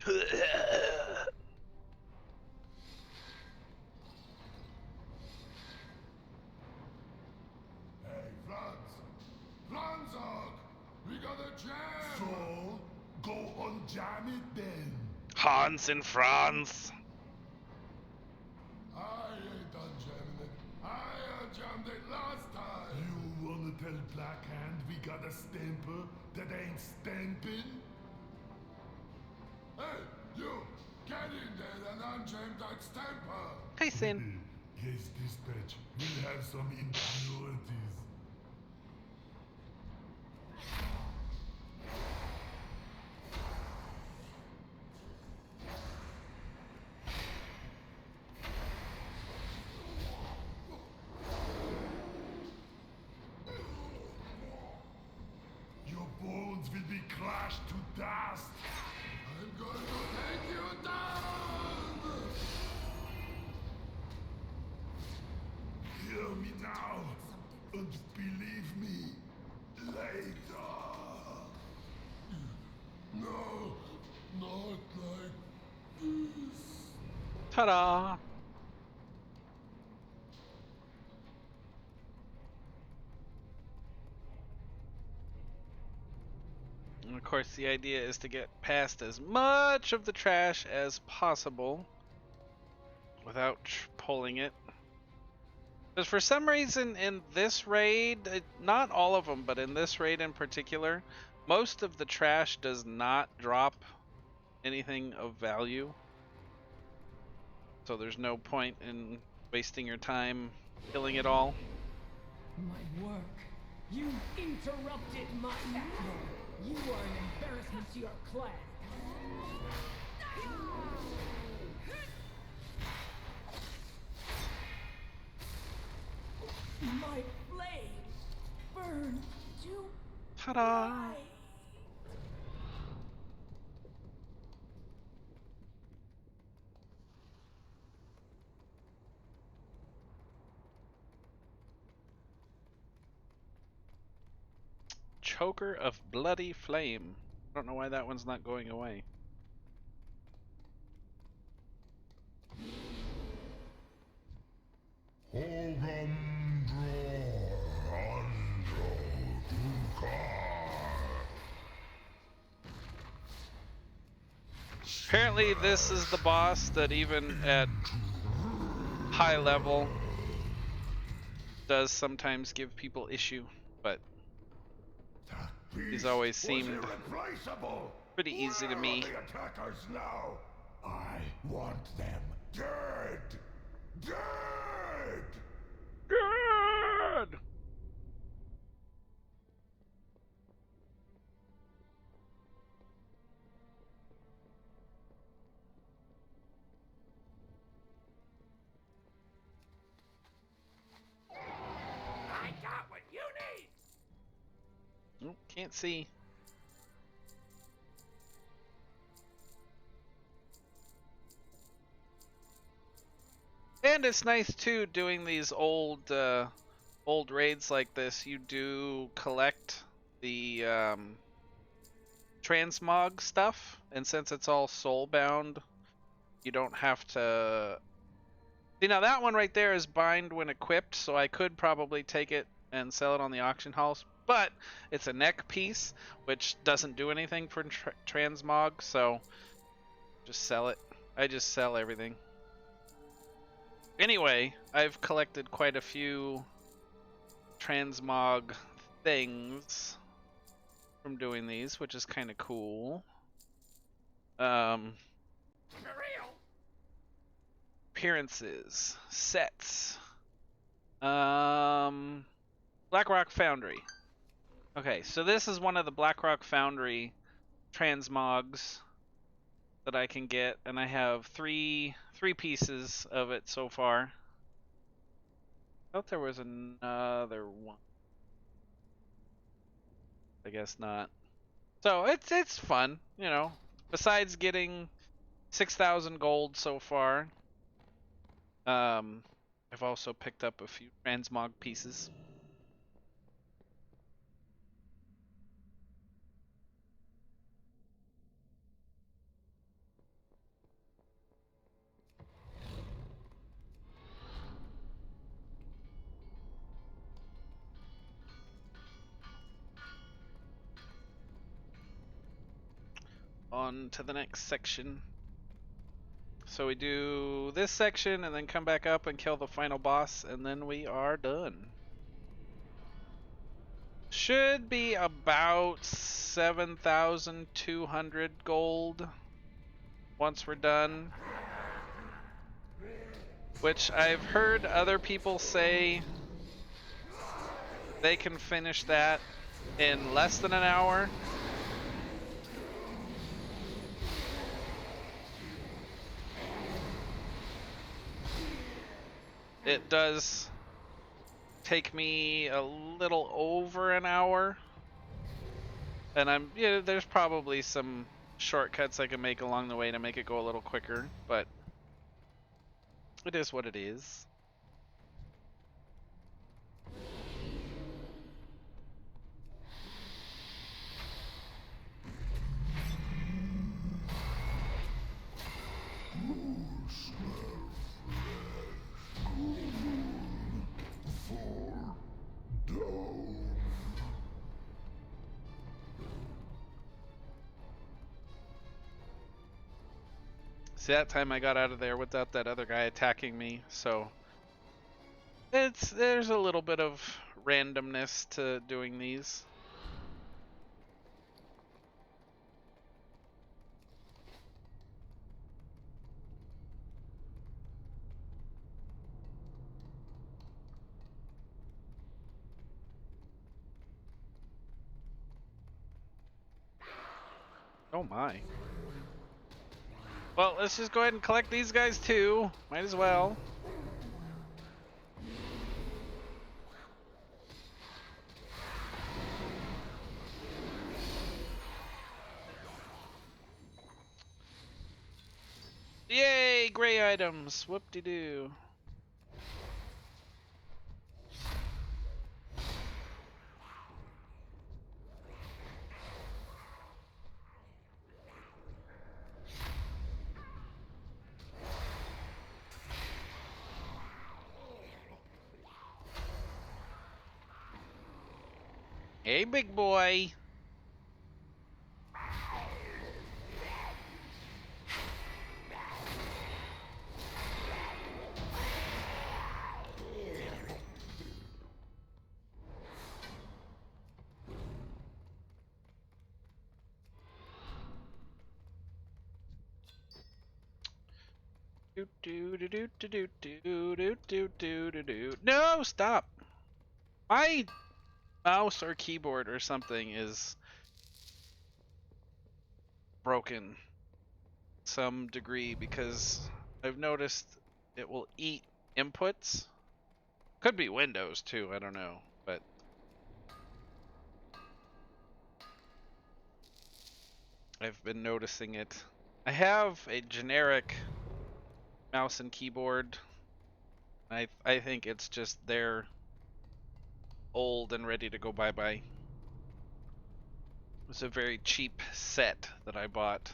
Hey, Franzog, we got a jam. So, go unjam it then. Hans in France. I ain't done jamming it. I jammed it last time. You wanna tell Blackhand we got a stamper that ain't stamping? Hey, you! Get in there and unjam that stamper! Hi, Sin. Yes, dispatch. We'll have some impurities. Your bones will be crushed to dust. I'm going to take you down! Hear me now, and believe me later. No, not like this. Ta-da! And of course, the idea is to get past as much of the trash as possible without pulling it. Because for some reason in this raid, not all of them, but in this raid in particular, most of the trash does not drop anything of value. So there's no point in wasting your time killing it all. My work. You interrupted my battle. You are an embarrassment to your clan. My flames burn too Ta-da! bright. Choker of Bloody Flame. I don't know why that one's not going away. Apparently this is the boss that even at high level does sometimes give people issue, but he's always seemed pretty easy to me. Where are the attackers now? I want them dead! Dead! Good! I got what you need! Oh, can't see. And it's nice too doing these old raids like this. You do collect the transmog stuff, and since it's all soulbound, you don't have to. See, now that one right there is bind when equipped, so I could probably take it and sell it on the auction house, but it's a neck piece, which doesn't do anything for transmog, so just sell it. I just sell everything. Anyway, I've collected quite a few transmog things from doing these, which is kind of cool. For real? appearances, sets. Blackrock Foundry. Okay, so this is one of the Blackrock Foundry transmogs that I can get, and I have three pieces of it so far. I thought there was another one. I guess not. So it's fun, you know. Besides getting 6,000 gold so far, I've also picked up a few transmog pieces. On to the next section. So we do this section and then come back up and kill the final boss, and then we are done. Should be about 7,200 gold once we're done. Which I've heard other people say they can finish that in less than an hour. It does take me a little over an hour, and there's probably some shortcuts I can make along the way to make it go a little quicker, but it is what it is. See, that time I got out of there without that other guy attacking me, so there's a little bit of randomness to doing these. Oh my. Well, let's just go ahead and collect these guys too. Might as well. Yay, gray items. Whoop-de-doo. Hey, big boy. No, stop. My mouse or keyboard or something is broken some degree because I've noticed it will eat inputs. Could be Windows too, I don't know, but I've been noticing it. I have a generic mouse and keyboard. I think it's just they're old and ready to go bye-bye. It was a very cheap set that I bought.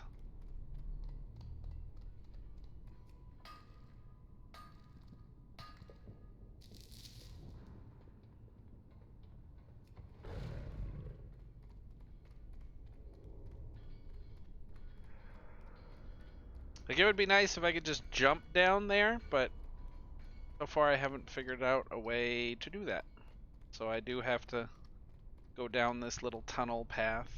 Like, it would be nice if I could just jump down there, but so far I haven't figured out a way to do that. So I do have to go down this little tunnel path.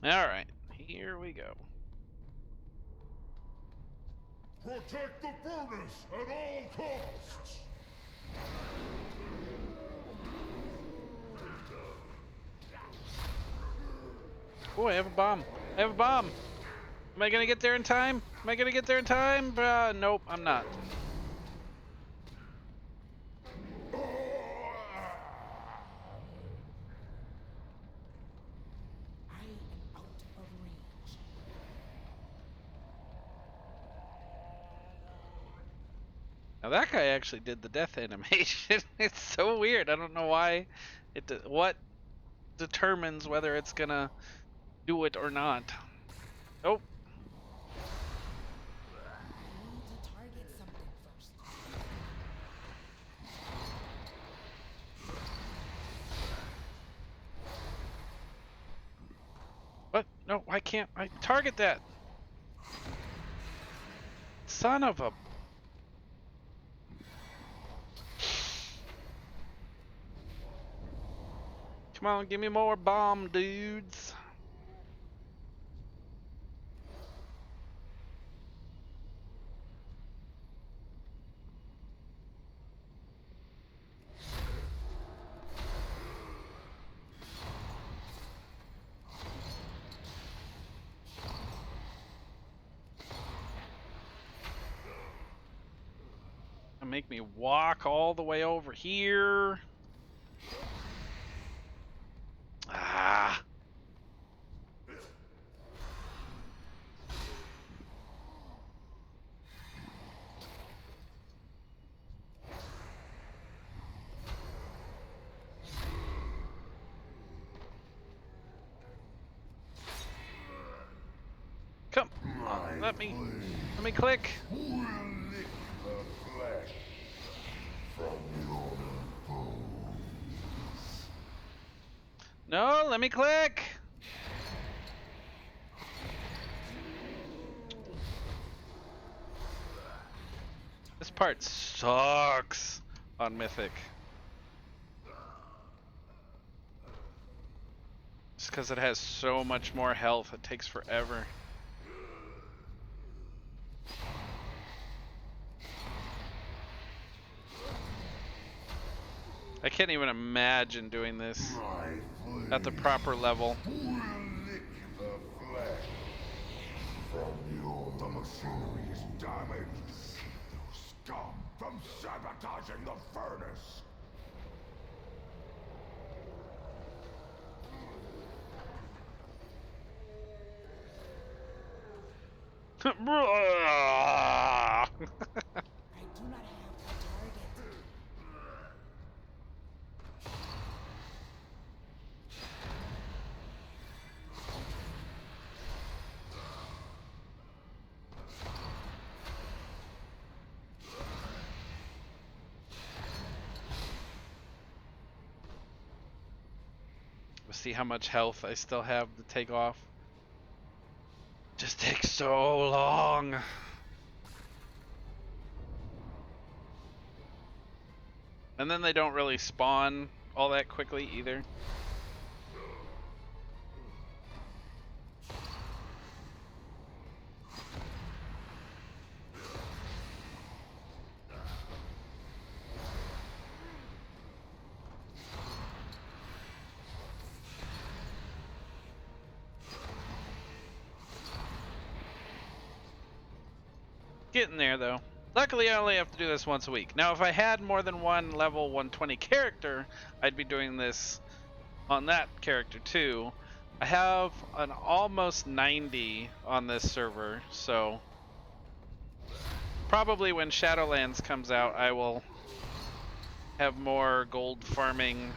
Alright, here we go. Protect the furnace at all costs! Oh, I have a bomb. I have a bomb. Am I gonna get there in time? Am I gonna get there in time? Nope, I'm not. Now that guy actually did the death animation. It's so weird. I don't know why. What determines whether it's gonna do it or not? Nope. What? No, why can't I target that? Son of a... Come on, give me more bomb, dudes. Make me walk all the way over here. Ah. Come on, let me click. No, let me click. This part sucks on Mythic. Just because it has so much more health, it takes forever. I can't even imagine doing this at the proper level. The machinery is damaged. You scum from sabotaging the furnace. Let's see how much health I still have to take off. Just takes so long. And then they don't really spawn all that quickly either. Getting there though. Luckily I only have to do this once a week. Now if I had more than one level 120 character, I'd be doing this on that character too. I have an almost 90 on this server, so probably when Shadowlands comes out I will have more gold farming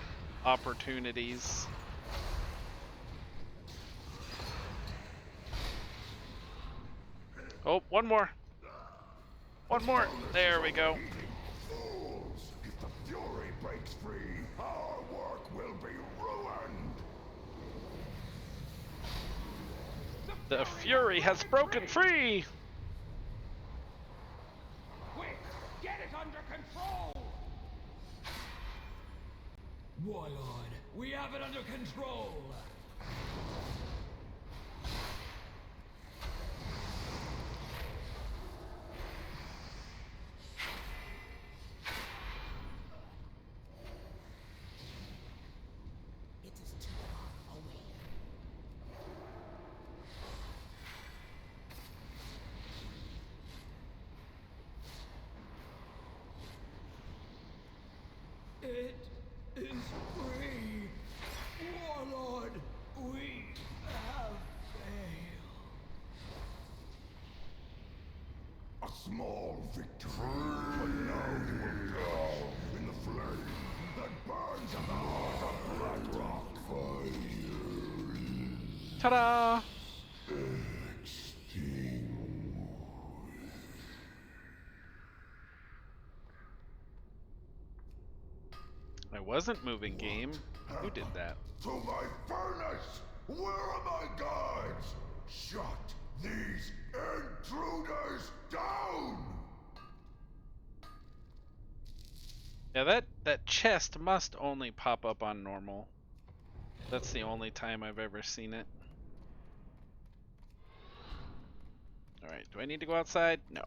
opportunities. Oh, one more. One more. There we go. Fools! If the Fury breaks free, our work will be ruined. The Fury has broken free. Quick, get it under control! Warlord, we have it under control. It is free. Warlord, we have failed. A small victory, but now you will drown in the flame that burns in the heart of Black Rock for years. Ta-da! I wasn't moving, game. Who did that? To my furnace! Where are my guards? Shut these intruders down! Yeah, that chest must only pop up on normal. That's the only time I've ever seen it. Alright, do I need to go outside? No.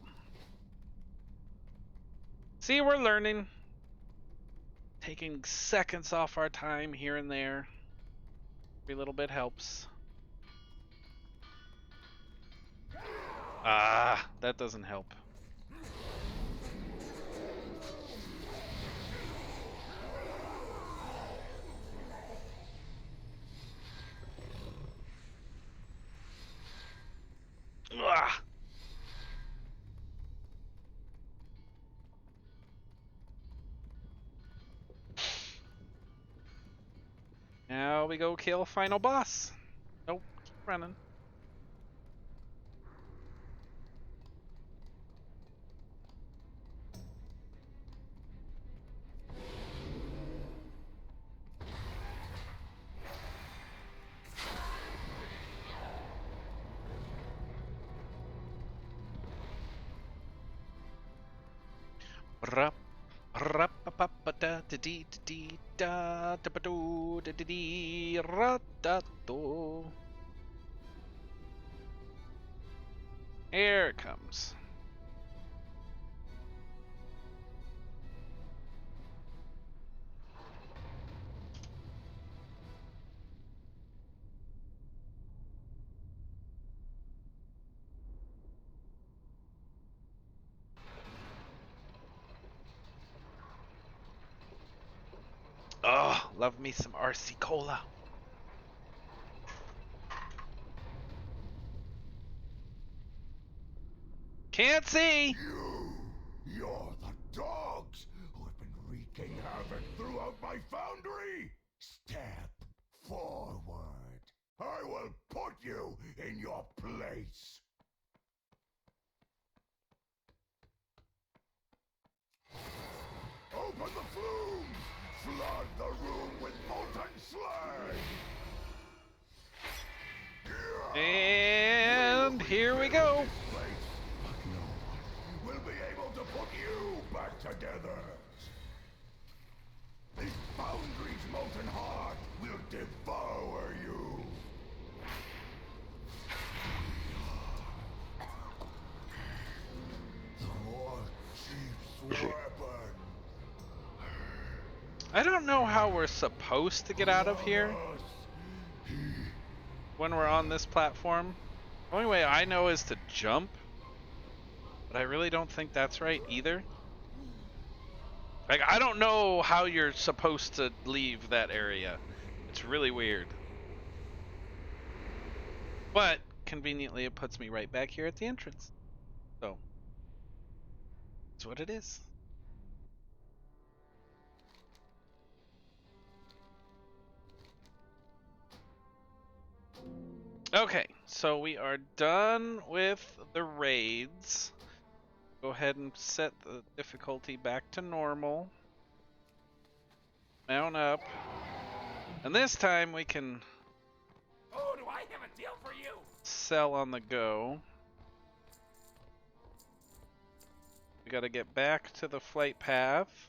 See, we're learning. Taking seconds off our time here and there. Every little bit helps. Ah, that doesn't help. Ah. Now we go kill final boss. Nope, keep running. Rup, rup, pa pa da da dee dee da da ba do da dee dee ra da do. Here it comes. Oh, love me some RC Cola. Can't see. You're the dogs who have been wreaking havoc throughout my foundry. Step forward. I will put you in your place. Open the flumes! Flood the room with molten slag! And here we go. But no one will be able to put you back together. The foundry's molten heart will devour you. The War Chief's weapon. I don't know how we're supposed to get out of here when we're on this platform. The only way I know is to jump, but I really don't think that's right either. Like, I don't know how you're supposed to leave that area. It's really weird. But conveniently it puts me right back here at the entrance. So that's what it is. Okay, so we are done with the raids. Go ahead and set the difficulty back to normal. Mount up. And this time we can Oh, do I have a deal for you? sell on the go. We gotta get back to the flight path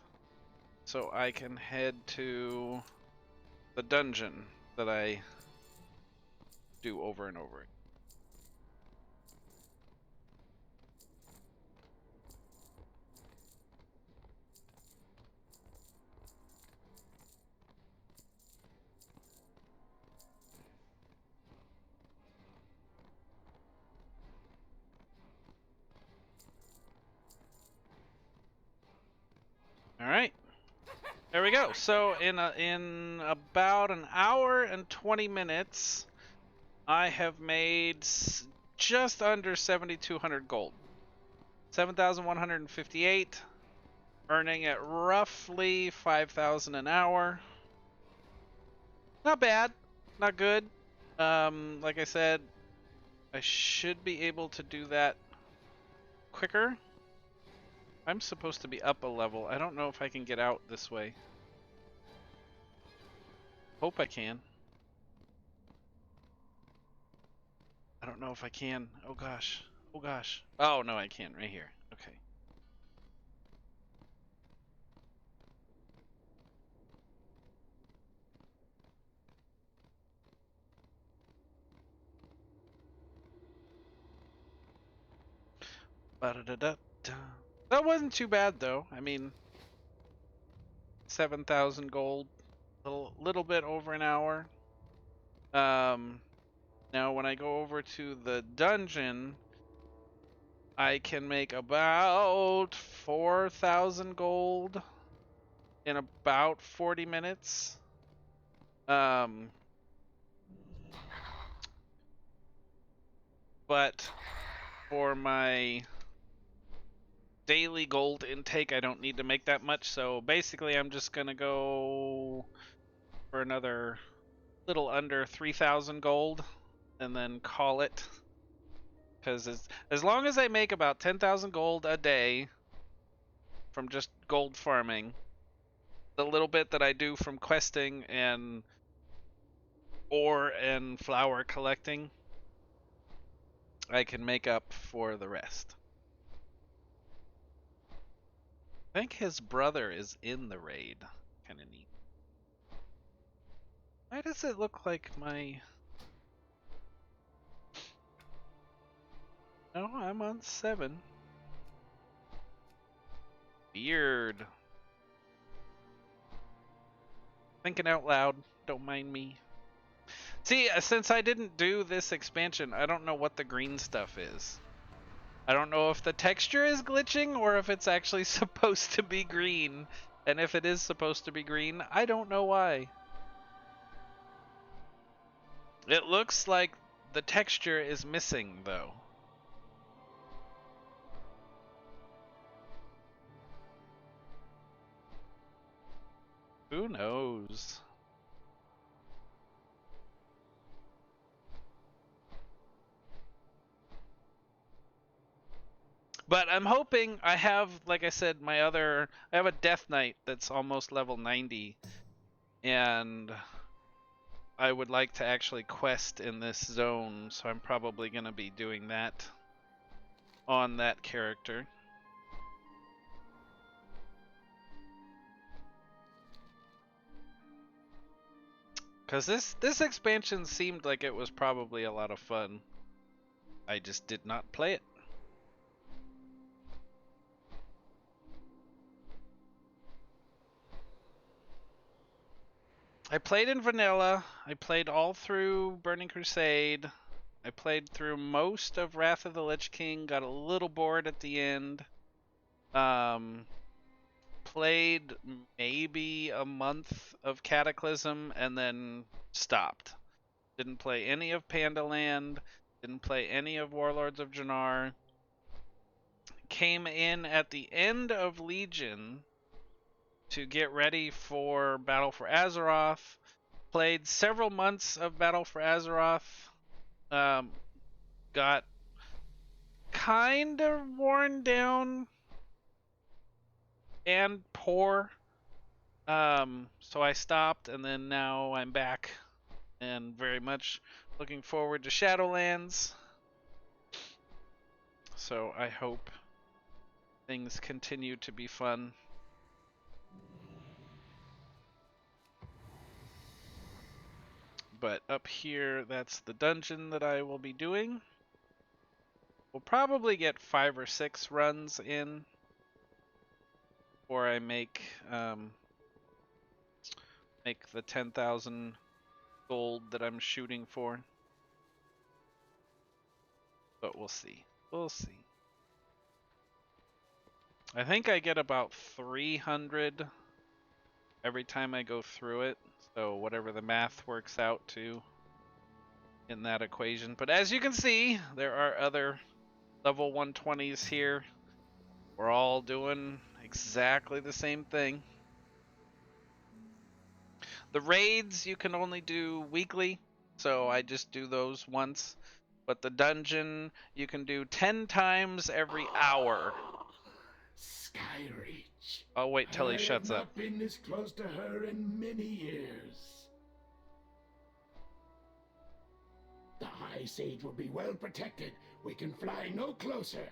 so I can head to the dungeon that I do over and over. All right. There we go. So in about an hour and 20 minutes, I have made just under 7,200 gold. 7,158, earning at roughly 5,000 an hour. Not bad, not good. Like I said, I should be able to do that quicker. I'm supposed to be up a level. I don't know if I can get out this way. Hope I can. I don't know if I can. Oh gosh. Oh gosh. Oh no, I can right here. Okay. Ba-da-da-da-da. That wasn't too bad though. I mean, 7,000 gold, little bit over an hour. Now when I go over to the dungeon, I can make about 4,000 gold in about 40 minutes. But for my daily gold intake, I don't need to make that much. So basically, I'm just gonna go for another little under 3,000 gold and then call it. Because as long as I make about 10,000 gold a day from just gold farming, the little bit that I do from questing and ore and flower collecting, I can make up for the rest. I think his brother is in the raid. Kind of neat. Why does it look like my... No, I'm on 7. Weird. Thinking out loud. Don't mind me. See, since I didn't do this expansion, I don't know what the green stuff is. I don't know if the texture is glitching or if it's actually supposed to be green. And if it is supposed to be green, I don't know why. It looks like the texture is missing, though. Who knows? But I'm hoping I have, like I said, I have a Death Knight that's almost level 90. And I would like to actually quest in this zone, so I'm probably going to be doing that on that character. Because this expansion seemed like it was probably a lot of fun. I just did not play it. I played in vanilla. I played all through Burning Crusade. I played through most of Wrath of the Lich King. Got a little bored at the end. Played maybe a month of Cataclysm and then stopped. Didn't play any of Pandaland. Didn't play any of Warlords of Jannar. Came in at the end of Legion to get ready for Battle for Azeroth. Played several months of Battle for Azeroth. Got kind of worn down and poor. So I stopped, and then now I'm back and very much looking forward to Shadowlands. So I hope things continue to be fun. But up here, that's the dungeon that I will be doing. We'll probably get 5 or 6 runs in before I make the 10,000 gold that I'm shooting for. But we'll see. We'll see. I think I get about 300 every time I go through it. So whatever the math works out to in that equation. But as you can see, there are other level 120s here. We're all doing exactly the same thing. The raids you can only do weekly, so I just do those once. But the dungeon you can do 10 times every hour. Skyreach. I'll wait till he I shuts have up. not been this close to her in many years. The High Sage will be well protected. We can fly no closer.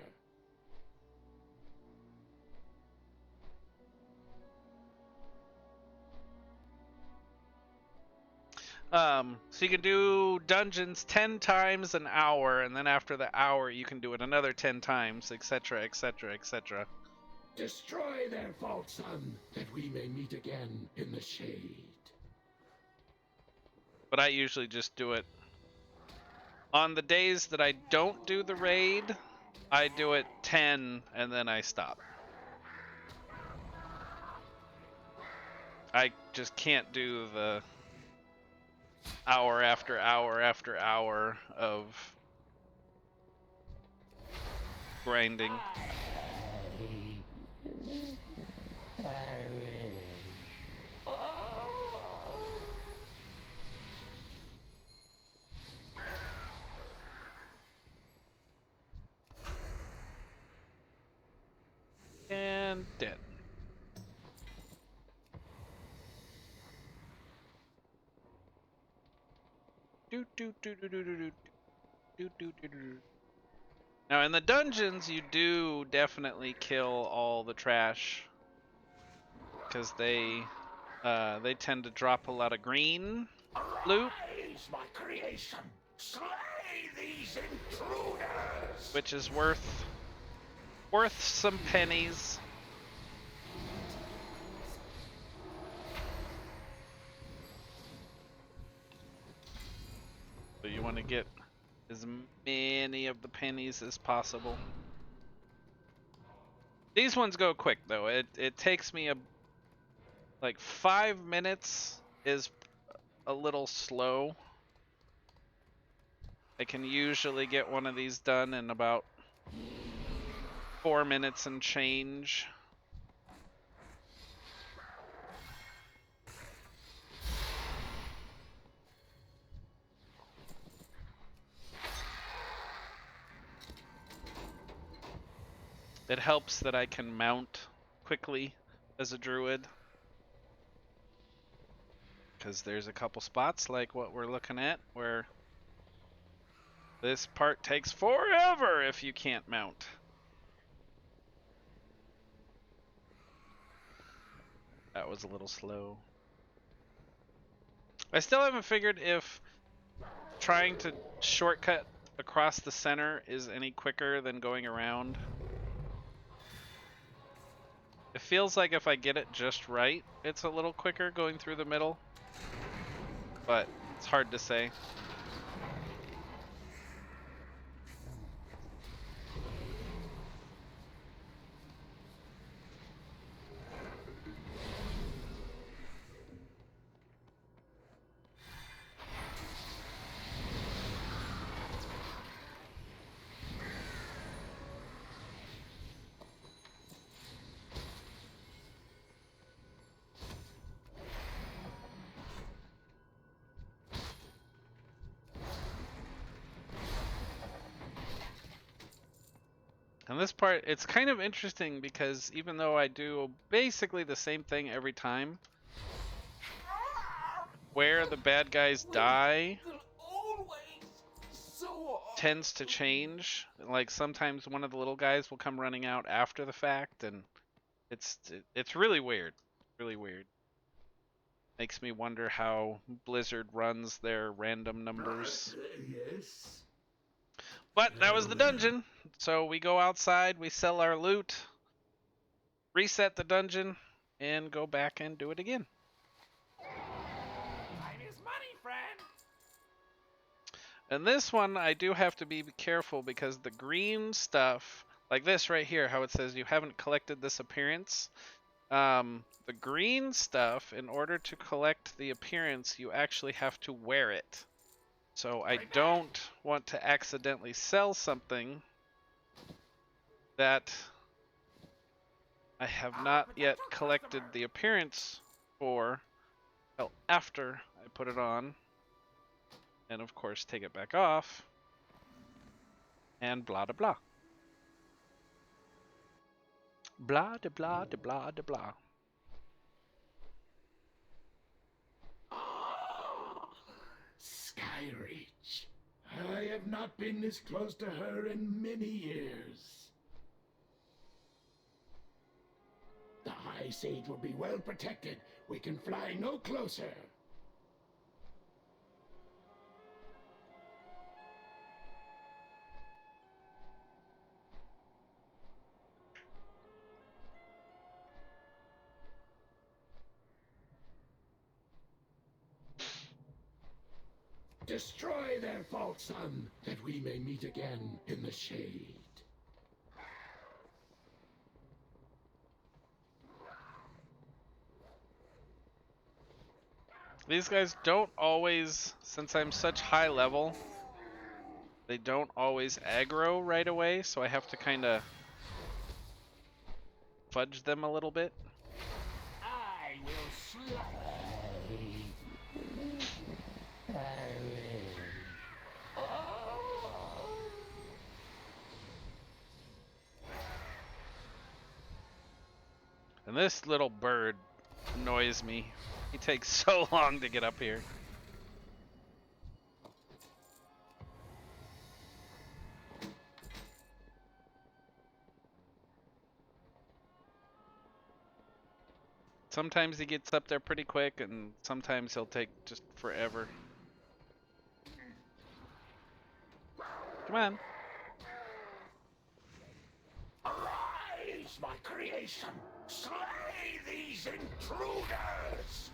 So you can do dungeons 10 times an hour, and then after the hour you can do it another 10 times, etc., etc., etc. Destroy their false sun, that we may meet again in the shade. But I usually just do it on the days that I don't do the raid. I do it 10 and then I stop. I just can't do the hour after hour after hour of grinding. And dead. Now in the dungeons you do definitely kill all the trash, because they tend to drop a lot of green loot, Arise, my creation! Slay these intruders! which is worth some pennies. So you want to get as many of the pennies as possible. These ones go quick though. It takes me like 5 minutes is a little slow. I can usually get one of these done in about 4 minutes and change. It helps that I can mount quickly as a druid, because there's a couple spots like what we're looking at where this part takes forever if you can't mount. That was a little slow. I still haven't figured if trying to shortcut across the center is any quicker than going around. It feels like if I get it just right, it's a little quicker going through the middle, but it's hard to say. And this part, it's kind of interesting because even though I do basically the same thing every time, where the bad guys die tends to change. Like sometimes one of the little guys will come running out after the fact, and it's really weird. Really weird. Makes me wonder how Blizzard runs their random numbers. Yes. But that was the dungeon. So we go outside, we sell our loot, reset the dungeon, and go back and do it again. Time is money, friend. And this one, I do have to be careful because the green stuff, like this right here, how it says you haven't collected this appearance, The green stuff, in order to collect the appearance, you actually have to wear it. So I don't want to accidentally sell something that I have not yet collected the appearance for until after I put it on. And of course take it back off. And blah de blah. Blah de blah de blah de blah. Skyreach. I have not been this close to her in many years. The High Sage will be well protected. We can fly no closer. Destroy their false sun, that we may meet again in the shade. These guys don't always, since I'm such high level, they don't always aggro right away, so I have to kind of fudge them a little bit. I will slay. And this little bird annoys me. He takes so long to get up here. Sometimes he gets up there pretty quick, and sometimes he'll take just forever. Come on. Arise, my creation! Slay these intruders!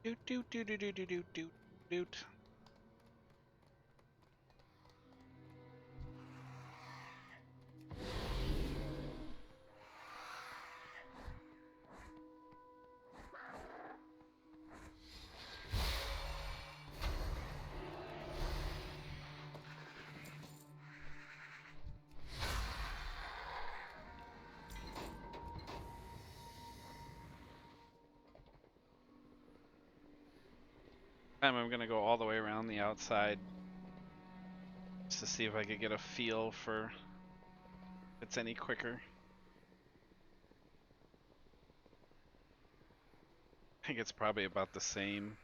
Doot doot doot doot doot doot doot doot. I'm gonna go all the way around the outside just to see if I could get a feel for if it's any quicker. I think it's probably about the same.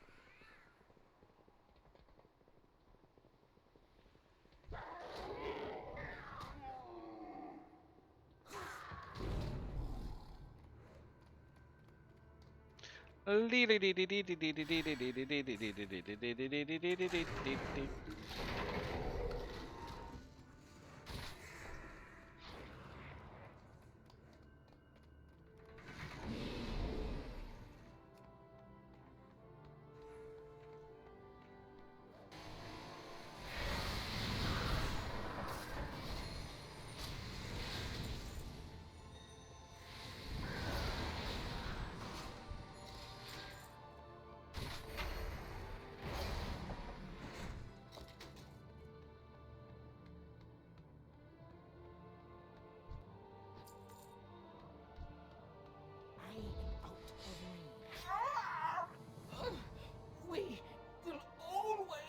We will always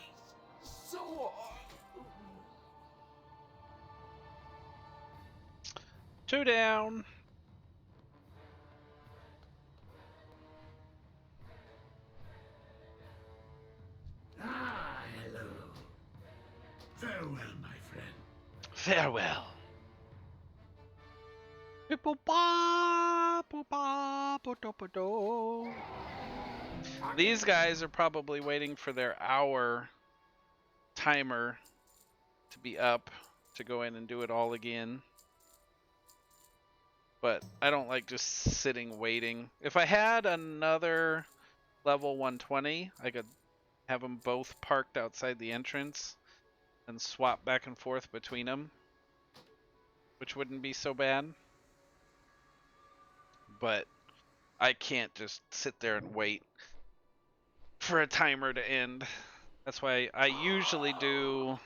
soar. Two down. Ah, hello. Farewell, my friend. Farewell. These guys are probably waiting for their hour timer to be up to go in and do it all again. But I don't like just sitting waiting. If I had another level 120, I could have them both parked outside the entrance and swap back and forth between them, which wouldn't be so bad. But I can't just sit there and wait for a timer to end. That's why I usually do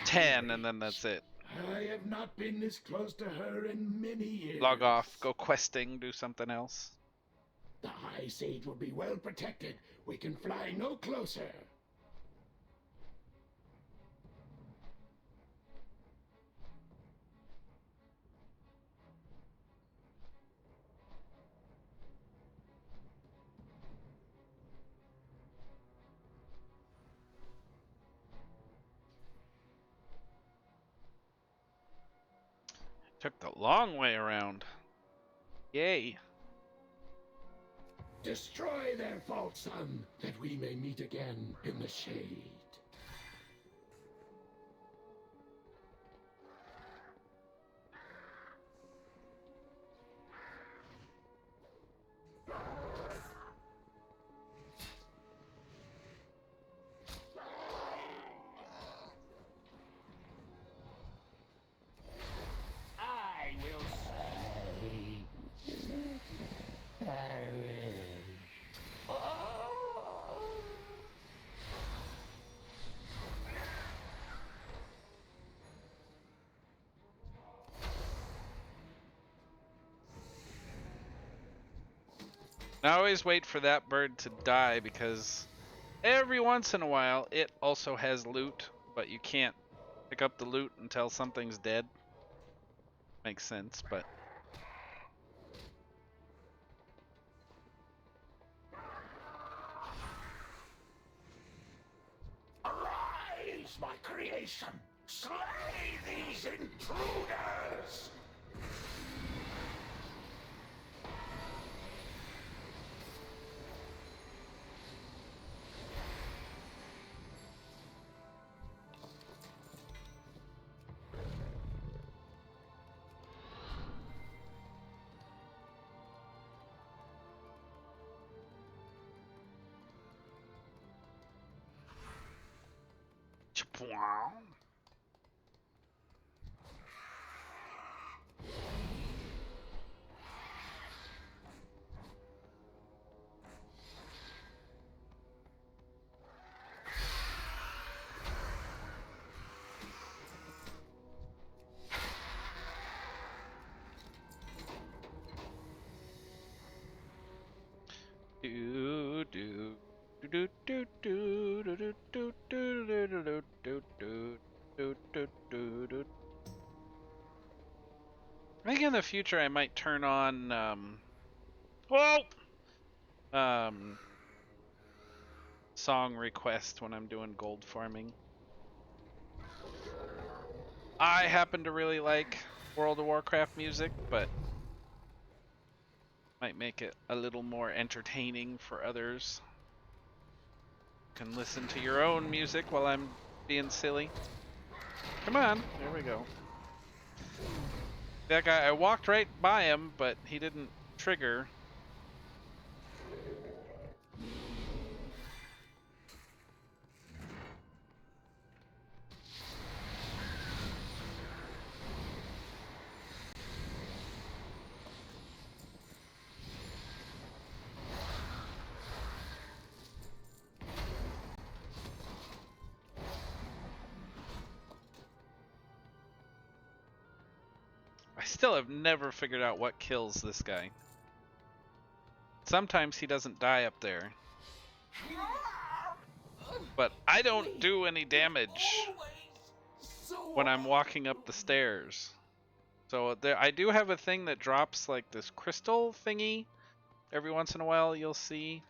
10 and then that's it. I have not been this close to her in many years. Log off, go questing, do something else. The High Sage will be well protected. We can fly no closer. Took the long way around. Yay. Destroy their false sun, that we may meet again in the shade. I will say, perish. I always wait for that bird to die because every once in a while it also has loot, but you can't pick up the loot until something's dead. Makes sense, but Arise, my creation! Slay these intruders! wow. Do do do do do do do do do do do do do do do do. I think in the future I might turn on whoa song request when I'm doing gold farming. I happen to really like World of Warcraft music, but might make it a little more entertaining for others. You can listen to your own music while I'm being silly. Come on, there we go. That guy, I walked right by him, but he didn't trigger. I still have never figured out what kills this guy. Sometimes he doesn't die up there, but I don't do any damage when I'm walking up the stairs. So there, I do have a thing that drops like this crystal thingy. Every once in a while you'll see,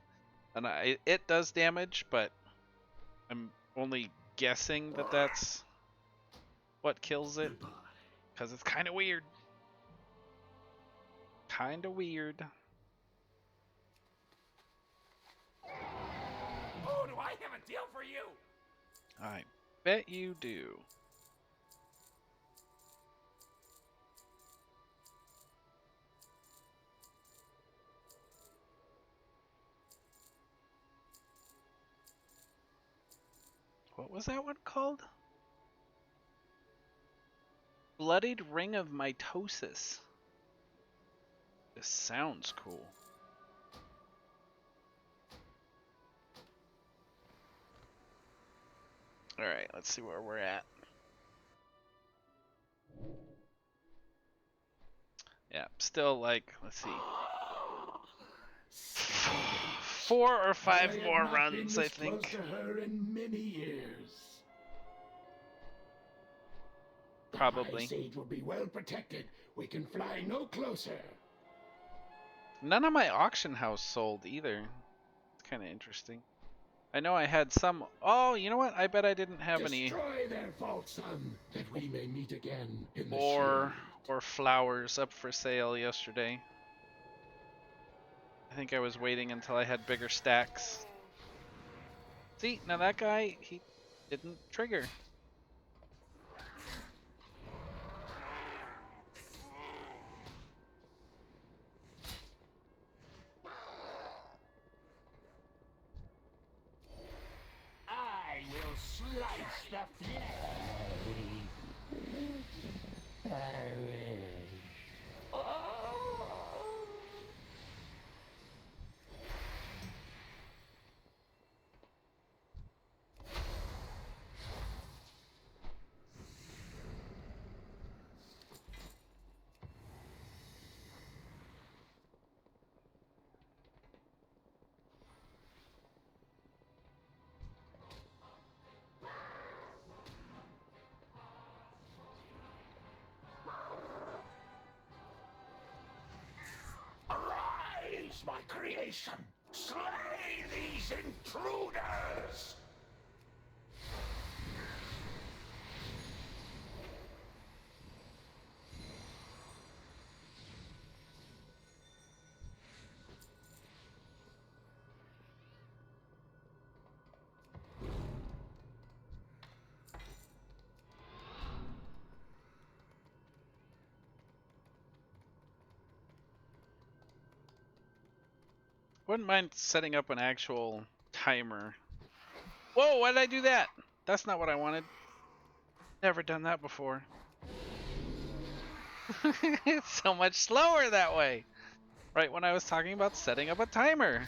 and it does damage, but I'm only guessing that that's what kills it, because it's kind of weird. Kind of weird. Oh, do I have a deal for you? I bet you do. What was that one called? Bloodied Ring of Mitosis. This sounds cool. Alright, let's see where we're at. Yeah, still like, let's see. 4 or 5 more runs, I think. Close to her in many years. Probably. The Ice Age will be well protected. We can fly no closer. None of my auction house sold either. It's kind of interesting. I know I had some. Oh, you know what? I bet I didn't have any Destroy their vault, son, that we may meet again in the ore shade. or flowers up for sale yesterday. I think I was waiting until I had bigger stacks. See, now that guy, he didn't trigger. I will slice the flesh. Arise, my creation! Slay these intruders! Wouldn't mind setting up an actual timer. Whoa, why did I do that? That's not what I wanted. Never done that before. It's so much slower that way. Right when I was talking about setting up a timer.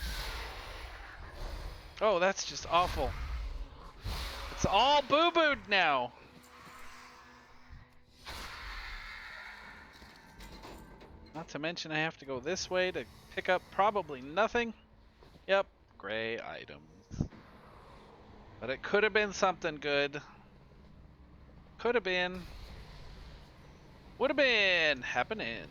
Oh, that's just awful. It's all boo-booed now. Not to mention I have to go this way to pick up probably nothing. Yep, gray items. But it could have been something good. Could have been. Would have been happening.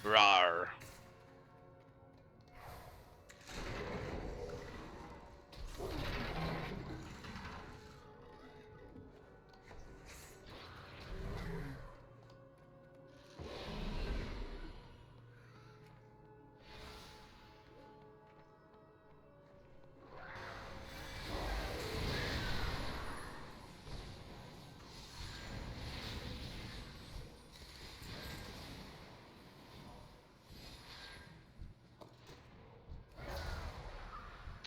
Rawr.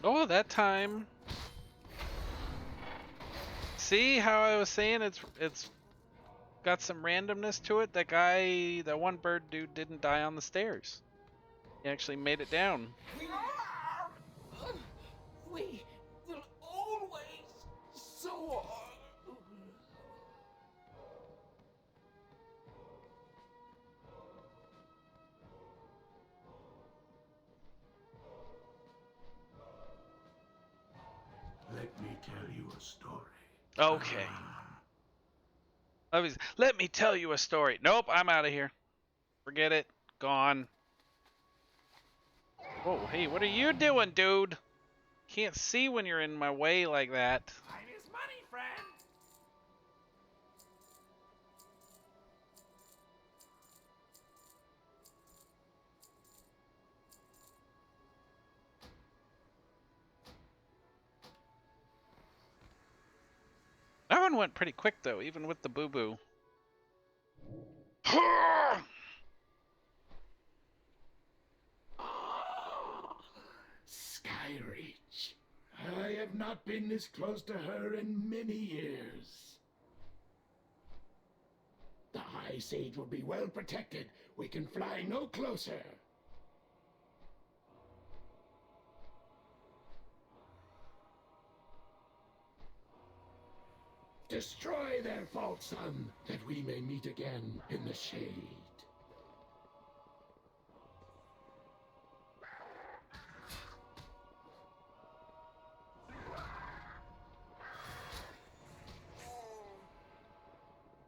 Oh, that time. See how I was saying it's got some randomness to it? That guy, that one bird dude didn't die on the stairs. He actually made it down. We will always soar. Let me tell you a story. Okay. Let me tell you a story. Nope, I'm out of here. Forget it. Gone. Whoa, hey, what are you doing, dude? Can't see when you're in my way like that. Time is money, friend. one went pretty quick though, even with the boo-boo. Skyreach. I have not been this close to her in many years. The High Sage will be well protected. We can fly no closer. Destroy their false sun, that we may meet again in the shade.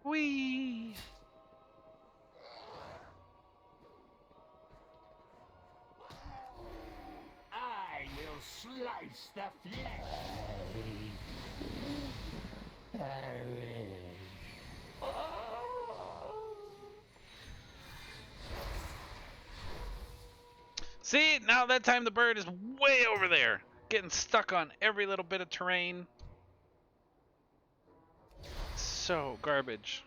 Whee! I will slice the flesh. See, now that time the bird is way over there, getting stuck on every little bit of terrain. So garbage.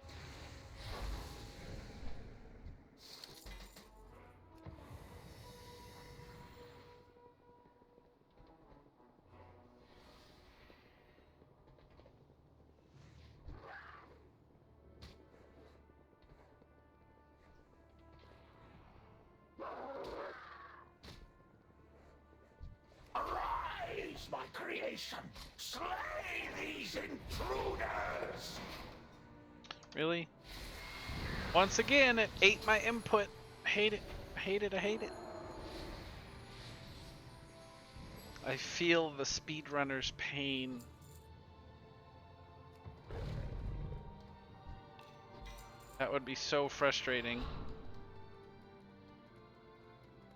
Arise, my creation! Slay these intruders! Really? Once again, it ate my input. Hate it. I hate it. I hate it. I feel the speedrunner's pain. That would be so frustrating.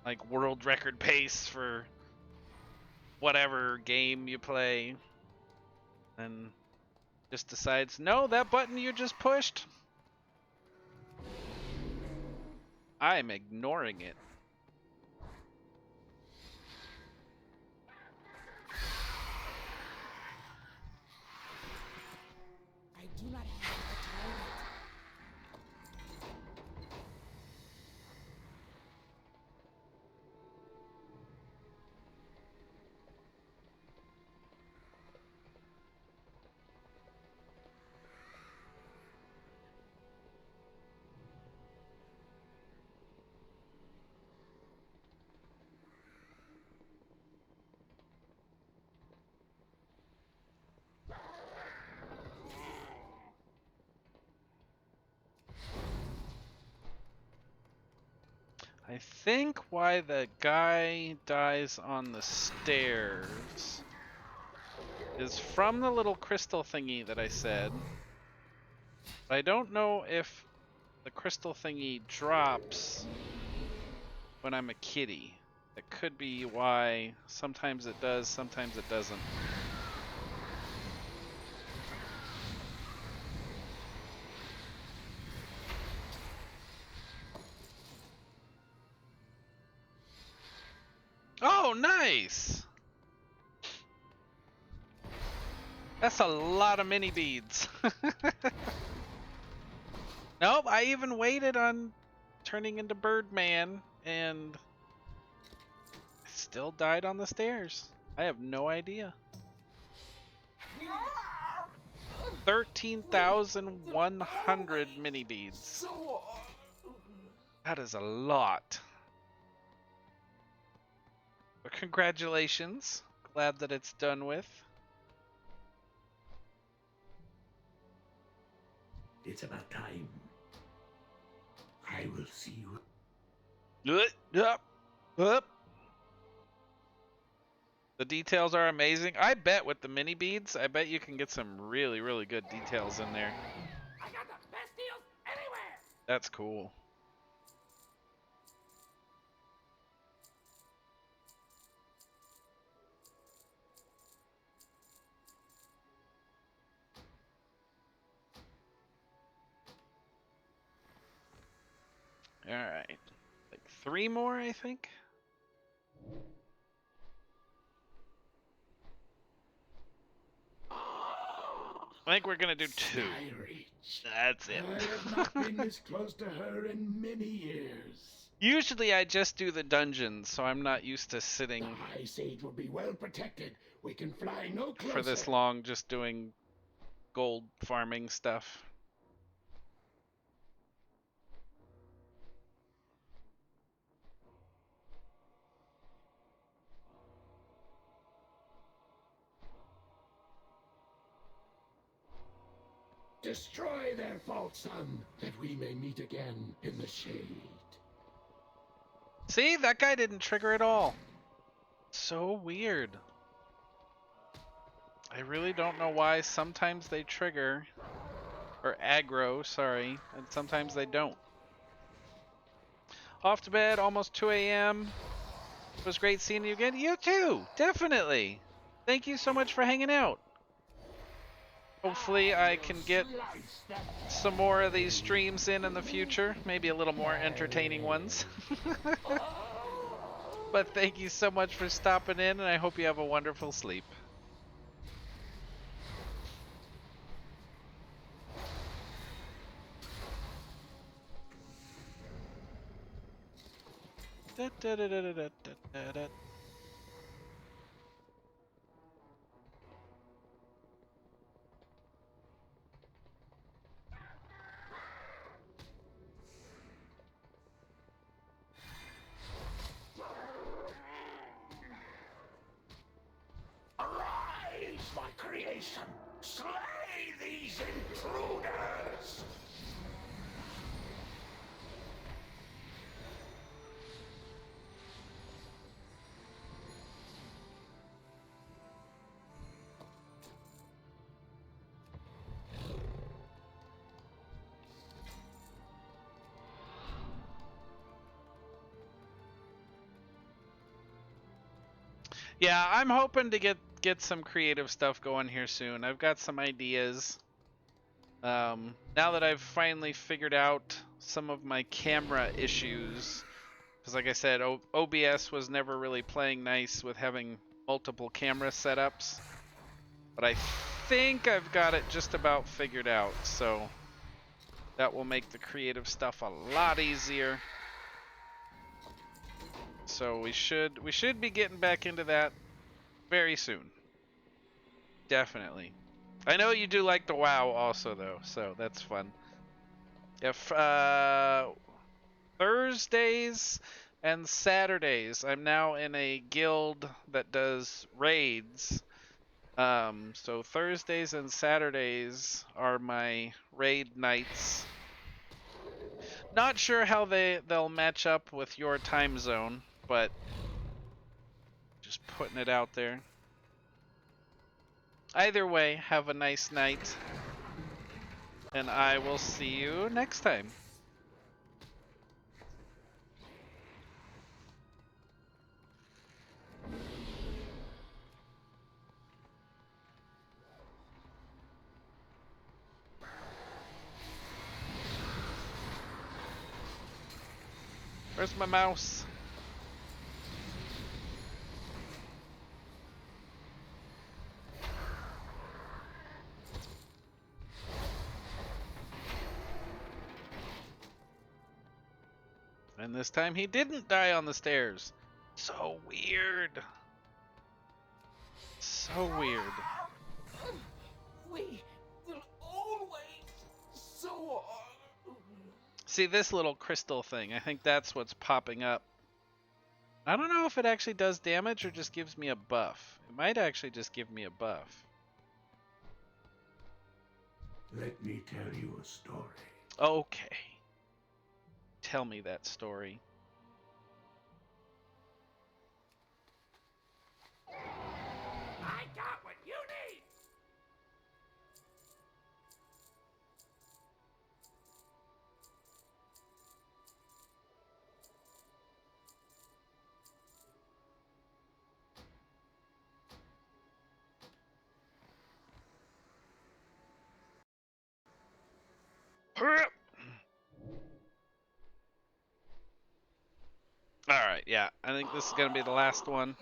Like world record pace for whatever game you play. And just decides, no, that button you just pushed, I'm ignoring it. I do not have the time. I think why the guy dies on the stairs is from the little crystal thingy that I said. But I don't know if the crystal thingy drops when I'm a kitty. That could be why sometimes it does, sometimes it doesn't. Oh, nice! That's a lot of mini beads. Nope, I even waited on turning into Birdman and still died on the stairs. I have no idea. 13,100 mini beads. That is a lot. But congratulations. Glad that it's done with. It's about time. I will see you. Up. The details are amazing. I bet with the mini beads, I bet you can get some really, really good details in there. I got the best deals anywhere. That's cool. All right. Like 3 more, I think. I think we're gonna do 2. Skyreach. That's it. I have not been this close to her in many years. Usually I just do the dungeons, so I'm not used to The sitting High Sage will be well protected. We can fly no closer. for this long just doing gold farming stuff. Destroy their false sun, that we may meet again in the shade. See, that guy didn't trigger at all. So weird. I really don't know why sometimes they trigger, or aggro, sorry, and sometimes they don't. Off to bed, almost 2 a.m. It was great seeing you again. You too, definitely. Thank you so much for hanging out. Hopefully I can get some more of these streams in the future, maybe a little more entertaining ones. But thank you so much for stopping in, and I hope you have a wonderful sleep. Da, da, da, da, da, da, da, da. Arise, my creation! Slay these intruders! Yeah, I'm hoping to get some creative stuff going here soon. I've got some ideas. Now that I've finally figured out some of my camera issues, because like I said, OBS was never really playing nice with having multiple camera setups, but I think I've got it just about figured out, so that will make the creative stuff a lot easier. So we should be getting back into that very soon. Definitely. I know you do like the WoW also though, so that's fun. If Thursdays and Saturdays, I'm now in a guild that does raids. So Thursdays and Saturdays are my raid nights. Not sure how they'll match up with your time zone, but just putting it out there. Either way, have a nice night, and I will see you next time. Where's my mouse? And this time he didn't die on the stairs. So weird. So weird. We will always soar. See this little crystal thing, I think that's what's popping up. I don't know if it actually does damage or just gives me a buff. It might actually just give me a buff. Let me tell you a story. Okay. Tell me that story. I got what you need! Alright, yeah. I think this is going to be the last one.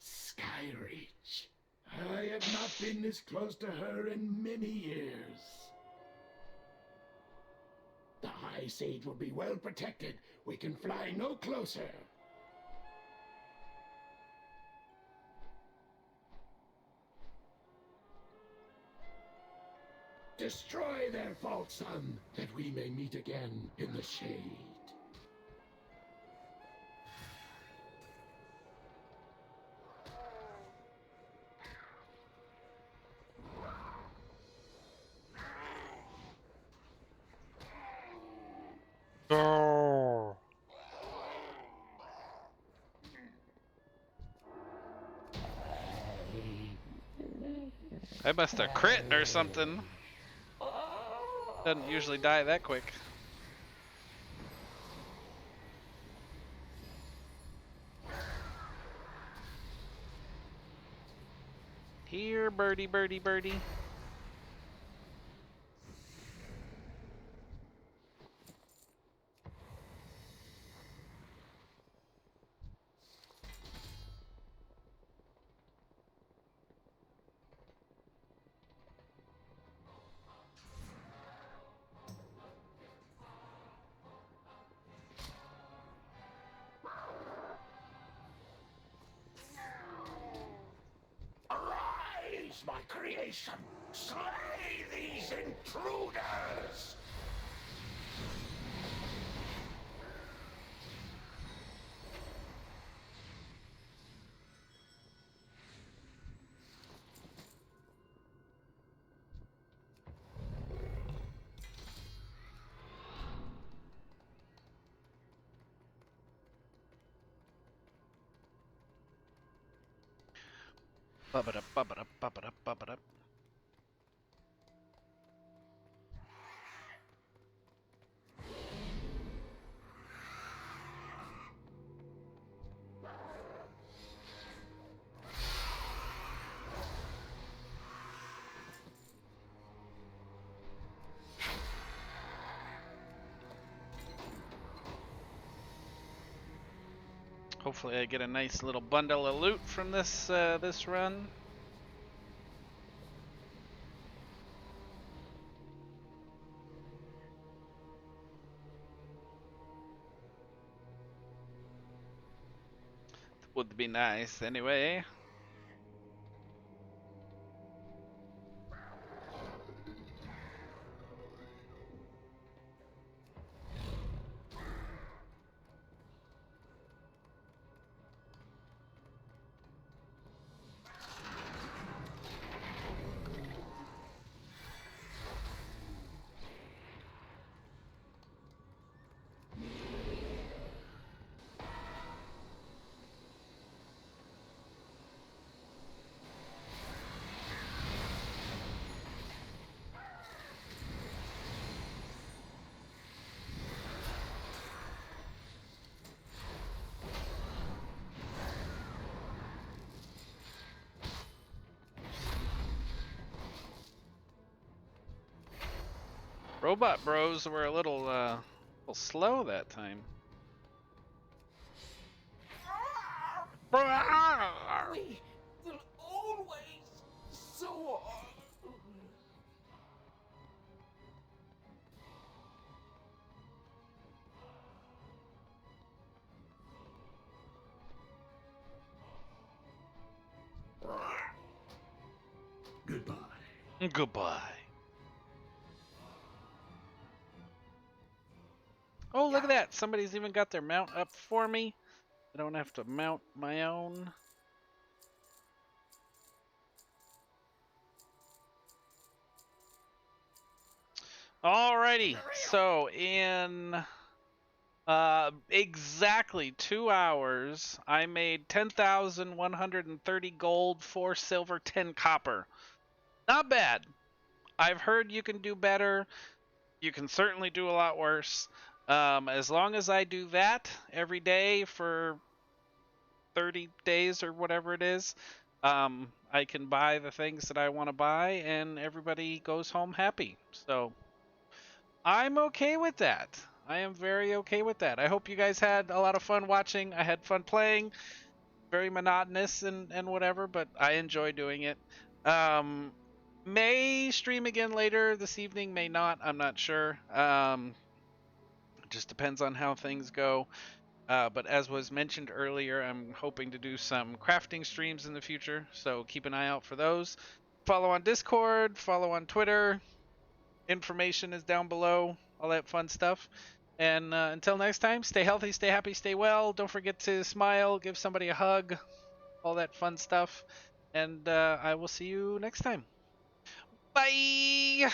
Skyreach, I have not been this close to her in many years. The High Sage will be well protected. We can fly no closer. Destroy their false sun, that we may meet again in the shade. Oh. I must have crit or something. Doesn't usually die that quick. Here, birdie, birdie, birdie. Arise, my creation! Slay these intruders! Bubba-da, bubba-da, bubba-da, bubba-da. Hopefully I get a nice little bundle of loot from this run. Would be nice anyway. Robot bros were a little slow that time. We will always soar. Goodbye. Goodbye. Oh, look at that. Somebody's even got their mount up for me. I don't have to mount my own. Alrighty. So in exactly 2 hours, I made 10,130 gold, 4 silver, 10 copper. Not bad. I've heard you can do better. You can certainly do a lot worse. As long as I do that every day for 30 days or whatever it is, I can buy the things that I want to buy and everybody goes home happy. So I'm okay with that. I am very okay with that. I hope you guys had a lot of fun watching. I had fun playing. very monotonous and whatever, but I enjoy doing it. Um, may stream again later this evening, may not. I'm not sure. It just depends on how things go. But as was mentioned earlier, I'm hoping to do some crafting streams in the future, so keep an eye out for those. Follow on Discord, follow on Twitter. Information is down below, all that fun stuff. And until next time, stay healthy, stay happy, stay well. Don't forget to smile, give somebody a hug, all that fun stuff. And I will see you next time. Bye!